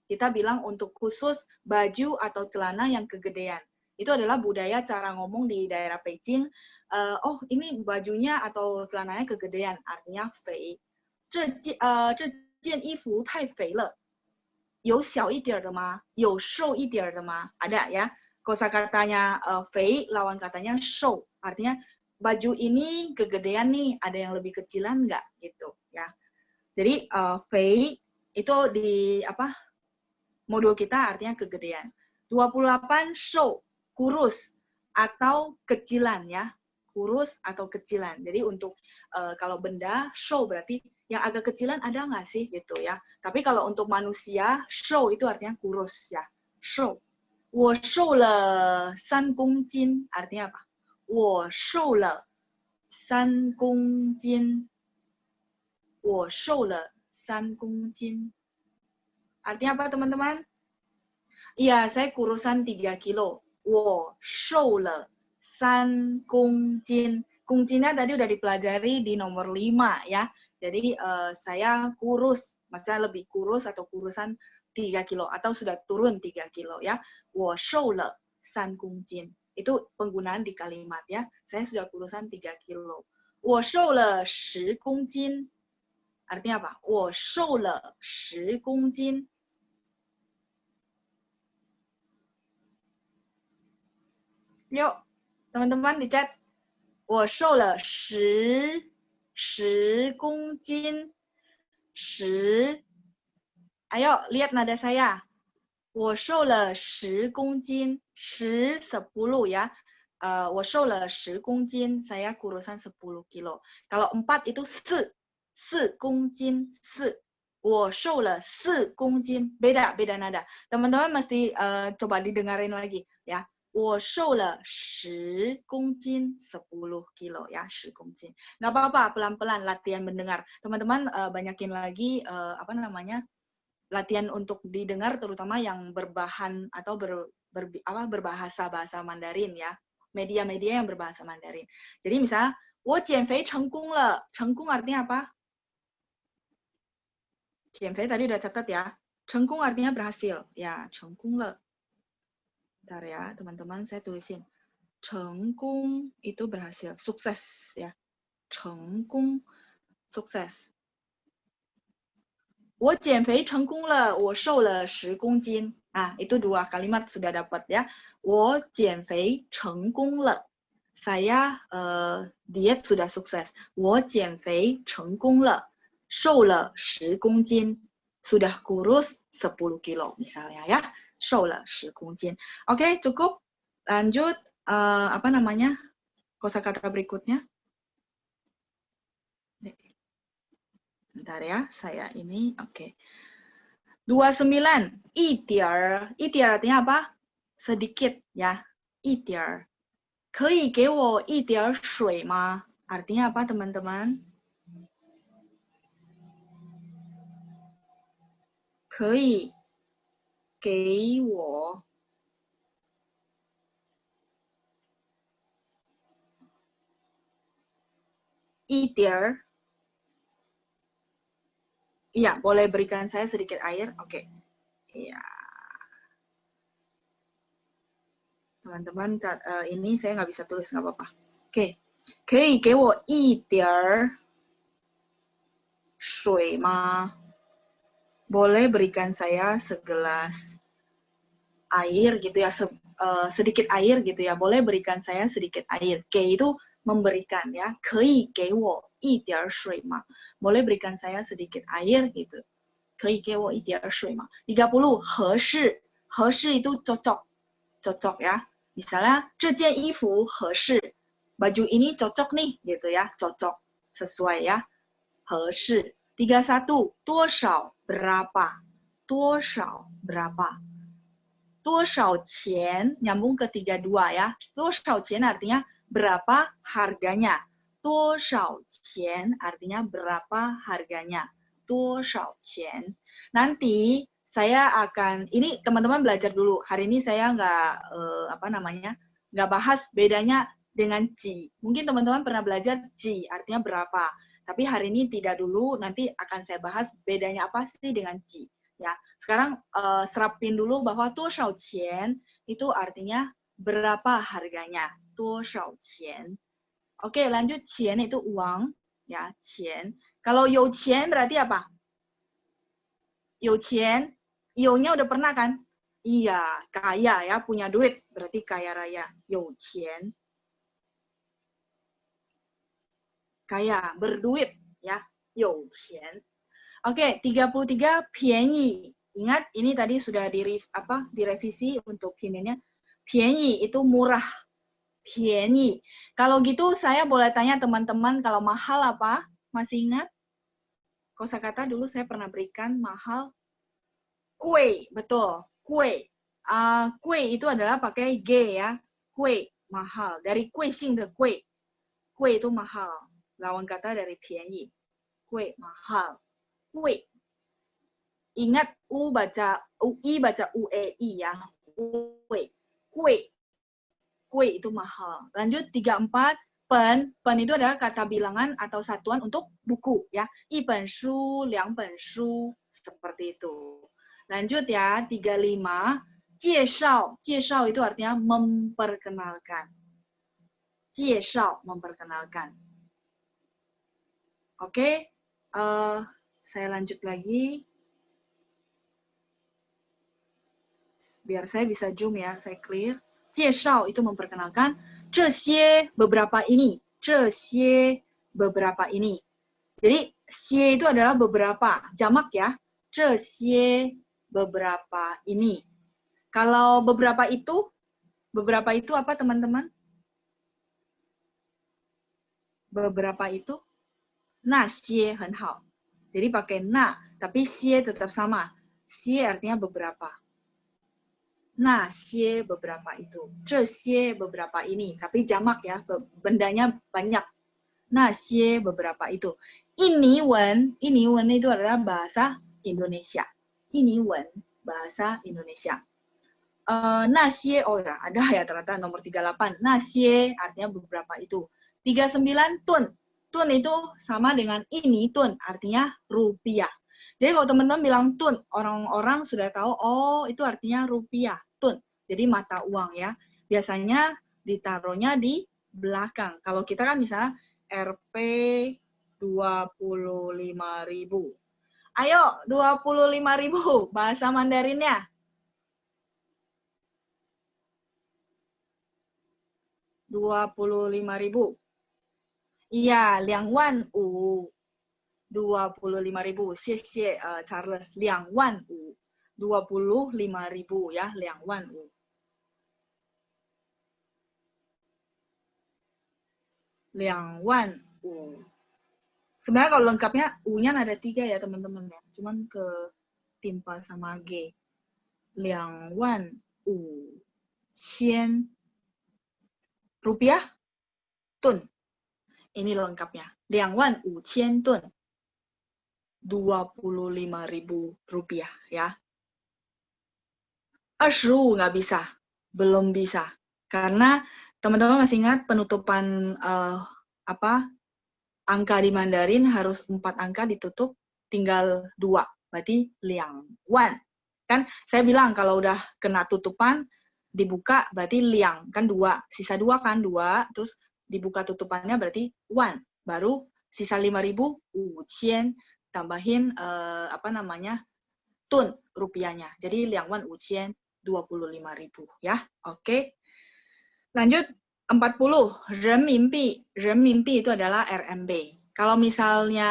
Kita bilang untuk khusus baju atau celana yang kegedean. Itu adalah budaya cara ngomong di daerah Beijing. Oh, ini bajunya atau celananya kegedean, artinya 肥。这件衣服太肥了，有小一点的吗？有瘦一点的吗？Ada ya. Kosakatanya 肥 lawan katanya 瘦， artinya baju ini kegedean nih, ada yang lebih kecilan nggak gitu ya. Jadi 肥 itu di apa? Modul kita artinya kegedean. 28 瘦 kurus atau kecilan ya. Kurus atau kecilan. Jadi untuk kalau benda show berarti yang agak kecilan ada nggak sih gitu ya. Tapi kalau untuk manusia show itu artinya kurus ya. Show. 我瘦了3公斤 artinya apa? 我瘦了3公斤. 我瘦了3公斤. Artinya apa teman-teman? Iya, saya kurusan 3 kilo. 我瘦了3公斤. Kungcinnya tadi udah dipelajari di nomor 5 ya. Jadi saya kurus, maksudnya lebih kurus atau kurusan 3 kilo atau sudah turun 3 kilo ya. 我瘦了3公斤. Itu penggunaan di kalimat ya. Saya sudah kurusan 3 kilo. 我瘦了10公斤. Artinya apa? 我瘦了10公斤. Yuk, teman-teman di chat. 我瘦了10公斤. 10. Ayo, lihat nada saya. 我瘦了10公斤. 10, 10 ya. 我瘦了10公斤. Saya kurusan 10 kilo. Kalau 4 itu 4. 4公斤. 4. 我瘦了4公斤. Beda nada. Teman-teman mesti coba didengarin lagi ya. 我瘦了10公斤, 10 kilo ya, 10 公斤. Nggak apa-apa, pelan-pelan latihan mendengar. Teman-teman banyakin lagi latihan untuk didengar, terutama yang berbahan atau berbahasa Mandarin ya, media-media yang berbahasa Mandarin. Jadi misalnya, 我减肥成功了. 成功 artinya apa? 减肥 tadi udah catat ya. 成功 artinya berhasil. Ya, 成功了. Bentar ya, teman-teman, saya tulisin. 成功 itu berhasil, sukses ya. 成功, sukses. 我减肥成功了, 我瘦了10公斤. Nah, itu 2 kalimat sudah dapat ya. 我减肥成功了. Saya diet sudah sukses. 我减肥成功了, 瘦了10公斤. Sudah kurus 10 kilo misalnya ya. 瘦了10公斤. Oke, cukup. Lanjut, kosakata berikutnya. Bentar Sebentar ya, saya ini, oke. 29, 一点儿 artinya apa? Sedikit ya, 一点儿。可以给我一点水吗? Artinya apa teman-teman? 可以给我一点儿. Iya, boleh berikan saya sedikit air? Oke. Iya. Teman-teman, ini saya nggak bisa tulis, nggak apa-apa. Oke. 可以给我一点儿水吗? Boleh berikan saya segelas air gitu ya, sedikit air gitu ya. Boleh berikan saya sedikit air. 给 itu memberikan ya. 可以给我一点水吗? Boleh berikan saya sedikit air gitu. 可以给我一点水吗? 30, 合适. 合适 itu cocok. Cocok ya. Misalnya, 这件衣服合适. Baju ini cocok nih gitu ya. Cocok. Sesuai ya. 合适. 31, 多少 berapa. 多少 berapa. 多少钱 nyambung ke 32 ya. 多少钱 artinya berapa harganya. 多少钱 artinya berapa harganya. 多少钱. Nanti saya akan, ini teman-teman belajar dulu. Hari ini saya nggak bahas bedanya dengan ji. Mungkin teman-teman pernah belajar ji, artinya berapa. Tapi hari ini tidak dulu, nanti akan saya bahas bedanya apa sih dengan ji. Ya, sekarang serapin dulu bahwa 多少钱 itu artinya berapa harganya. 多少钱. Oke, lanjut 钱 itu uang, ya, 钱. Kalau 有钱 berarti apa? 有钱, 有nya udah pernah kan? Iya, kaya ya, punya duit, berarti kaya raya. 有钱. Kaya, berduit ya, 有钱. Oke, 33 便宜. Ingat, ini tadi sudah direvisi untuk pinginnya. 便宜 itu murah. 便宜. Kalau gitu saya boleh tanya teman-teman kalau mahal apa? Masih ingat? Kosakata dulu saya pernah berikan mahal. 贵, betul. 贵. 贵 itu adalah pakai g ya. 贵, mahal. Dari 贵姓的贵. 贵 itu mahal. Lawan kata dari 便宜. 贵, mahal. 贵. Ingat u baca ui baca uei ya. 贵. 贵. 贵 itu mahal. Lanjut 34, pen. Pen itu adalah kata bilangan atau satuan untuk buku ya. 一本书, 两本书, seperti itu. Lanjut ya, 35, 介绍. 介绍 itu artinya memperkenalkan. 介绍, memperkenalkan. Oke, saya lanjut lagi. Biar saya bisa zoom ya, saya clear. 介绍 itu memperkenalkan. 这些 beberapa ini. 这些 beberapa ini. Jadi, 些 itu adalah beberapa. Jamak ya. 这些 beberapa ini. Kalau beberapa itu apa teman-teman? Beberapa itu 那些很好. Jadi pakai na, tapi 些 tetap sama. 些 artinya beberapa. 那些 beberapa itu. 这些 beberapa ini. Tapi jamak ya, bendanya banyak. 那些 beberapa itu. Ini wen itu adalah bahasa Indonesia. Ini wen, bahasa Indonesia. 那些, oh ya, ada ya ternyata nomor 38. 那些 artinya beberapa itu. 39, tun. Tun itu sama dengan ini, tun, artinya rupiah. Jadi kalau teman-teman bilang tun, orang-orang sudah tahu, oh itu artinya rupiah, tun. Jadi mata uang ya. Biasanya ditaruhnya di belakang. Kalau kita kan misalnya Rp 25.000. Ayo, 25.000 bahasa Mandarinnya. $25.000. Iya, 25000. 25.000. 谢谢 Charles. 25000. 25.000 ya, 25000. 25000. Sebenarnya kalau lengkapnya U-nya ada 3 ya teman-teman ya. Cuman ketimpa sama G. 25,000 rupiah tun. Ini lengkapnya. 25,000 tun. 25.000 rupiah ya. 25 nggak bisa. Belum bisa. Karena teman-teman masih ingat penutupan angka di Mandarin harus 4 angka ditutup, tinggal 2. Berarti 2,000. Kan saya bilang kalau udah kena tutupan, dibuka berarti liang. Kan 2. Sisa 2 kan 2, terus dibuka tutupannya berarti 1. Baru sisa 5.000, 5,000, tambahin tun rupiahnya. Jadi 25,000, 25.000 ya. Oke. Lanjut 40 renminbi. Renminbi itu adalah RMB. Kalau misalnya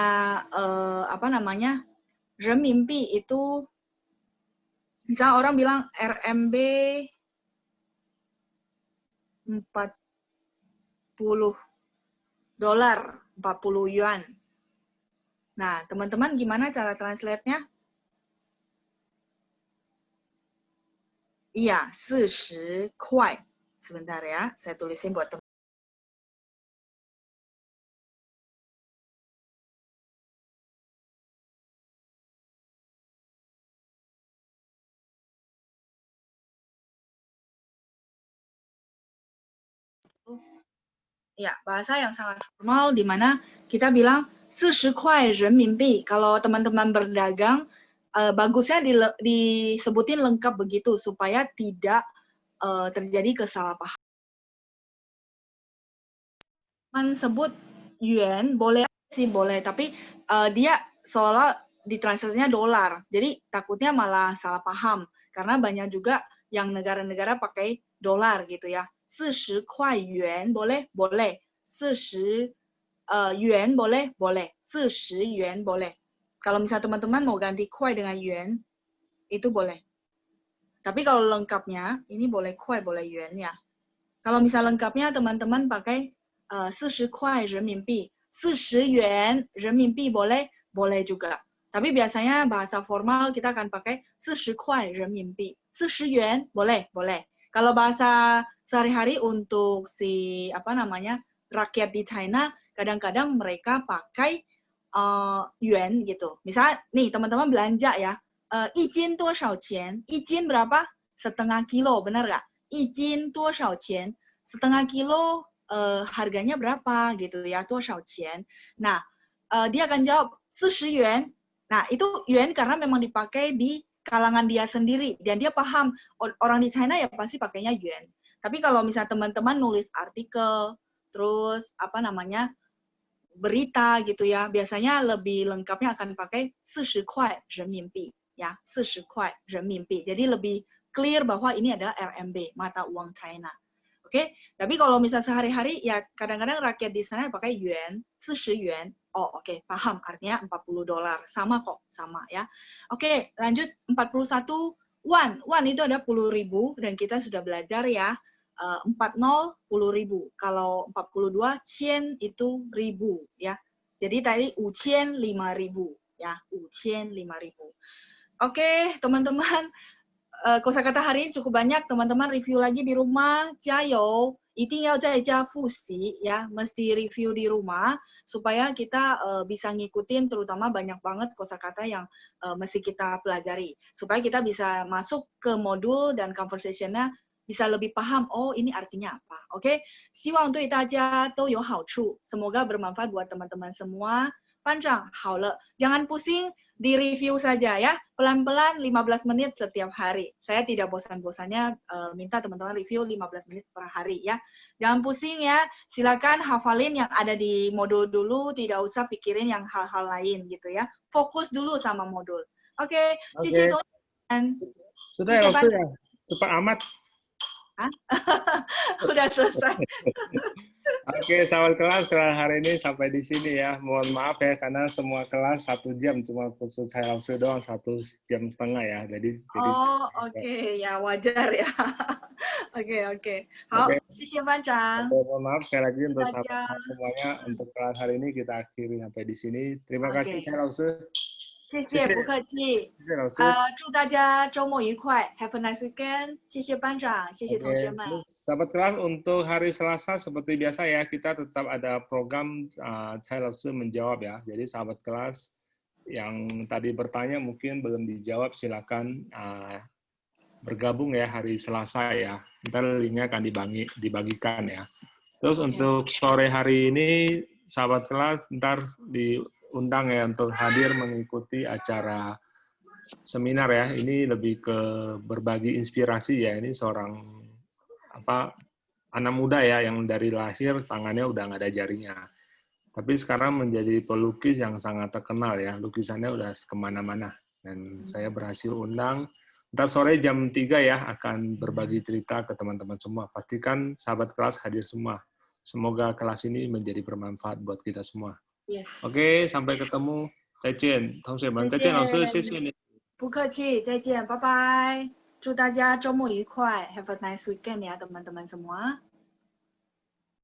renminbi itu misalnya orang bilang RMB 40 dolar, 40 yuan. Nah, teman-teman gimana cara translate-nya? Iya, 40 kuai. Sebentar ya, saya tulisin buat teman. Ya, bahasa yang sangat formal di mana kita bilang 40 kuai renminbi. Kalau teman-teman berdagang, bagusnya disebutin lengkap begitu supaya tidak terjadi kesalahpahaman. Sebut yuan boleh sih boleh, tapi dia seolah ditranslate-nya dolar. Jadi takutnya malah salah paham karena banyak juga yang negara-negara pakai dolar gitu ya. 40 kuai yuan boleh? Boleh. 40 yuan boleh? Boleh. 40 yuan boleh. Kalau misalnya teman-teman mau ganti kuai dengan yuan, itu boleh. Tapi kalau lengkapnya, ini boleh kuai, boleh yuan ya. Kalau misalnya lengkapnya teman-teman pakai 40 kuai renminbi. 40 yuan renminbi boleh? Boleh juga. Tapi biasanya bahasa formal kita akan pakai 40 kuai renminbi. 40 yuan boleh? Boleh. Kalau bahasa sehari-hari untuk rakyat di China, kadang-kadang mereka pakai yuan gitu. Misal nih teman-teman belanja ya, 1斤多少钱? 1斤berapa? Setengah kilo, benar nggak? 1斤多少钱? Setengah kilo harganya berapa gitu ya, 多少钱? Nah, dia akan jawab 40 yuan. Nah, itu yuan karena memang dipakai di kalangan dia sendiri dan dia paham orang di China ya pasti pakainya yuan. Tapi kalau misalnya teman-teman nulis artikel, terus berita gitu ya, biasanya lebih lengkapnya akan pakai 40 kuai renminbi ya, 40 kuai renminbi. Jadi lebih clear bahwa ini adalah RMB, mata uang China. Oke, tapi kalau misalnya sehari-hari ya kadang-kadang rakyat di sana pakai yuan, 40 yuan. Oh, oke, paham artinya 40 dolar. Sama kok, sama ya. Oke, lanjut 41 wan. Wan itu ada 10.000 dan kita sudah belajar ya. 40 10.000. Kalau 42 cien itu ribu ya. Jadi tadi 5.000 ya, 5.000. Oke, teman-teman, kosakata hari ini cukup banyak. Teman-teman review lagi di rumah. Jiayou, 一定要在家复习 ya, mesti review di rumah supaya kita bisa ngikutin, terutama banyak banget kosakata yang mesti kita pelajari supaya kita bisa masuk ke modul dan conversation-nya bisa lebih paham, oh ini artinya apa. Oke, 希望对大家都有好处. Semoga bermanfaat buat teman-teman semua. Panjang, 好了, jangan pusing, di review saja ya, pelan-pelan 15 menit setiap hari. Saya tidak bosan-bosannya minta teman-teman review 15 menit per hari ya. Jangan pusing ya, silakan hafalin yang ada di modul dulu, tidak usah pikirin yang hal-hal lain gitu ya. Fokus dulu sama modul. Oke, Cici Tuan. Sudah ya, ya, cepat amat. Hah? Udah selesai. Oke, sahabat kelas hari ini sampai di sini ya. Mohon maaf ya karena semua kelas 1 jam, cuma khusus saya langsung doang 1,5 jam ya. Jadi Oh, oke, ya wajar ya. Oke. 好， Oke. 谢谢班长。 Mohon maaf sekali lagi untuk Dadah. sahabat semuanya untuk kelas hari ini kita akhiri sampai di sini. Terima kasih, Oke. saya Laosu. 谢谢，不客气。谢谢老师。祝大家周末愉快 ，Have a nice weekend。谢谢班长，谢谢同学们。 Sahabat kelas, untuk hari Selasa seperti biasa ya, kita tetap ada program Cai Laosu menjawab ya. Jadi sahabat kelas yang tadi bertanya mungkin belum dijawab, silakan bergabung ya hari Selasa ya. Ntar linknya akan dibagikan ya. Terus untuk sore hari ini, sahabat kelas ntar diundang ya untuk hadir mengikuti acara seminar ya. Ini lebih ke berbagi inspirasi ya. Ini seorang anak muda ya yang dari lahir tangannya udah nggak ada jarinya. Tapi sekarang menjadi pelukis yang sangat terkenal ya. Lukisannya udah kemana-mana. Dan saya berhasil undang. Ntar sore jam 3 ya akan berbagi cerita ke teman-teman semua. Pastikan sahabat kelas hadir semua. Semoga kelas ini menjadi bermanfaat buat kita semua. Yes. Oke, sampai ketemu. 再见，同学们，再见，老师，谢谢你。不客气，再见，拜拜。祝大家周末愉快，Have a nice weekend ya teman-teman semua.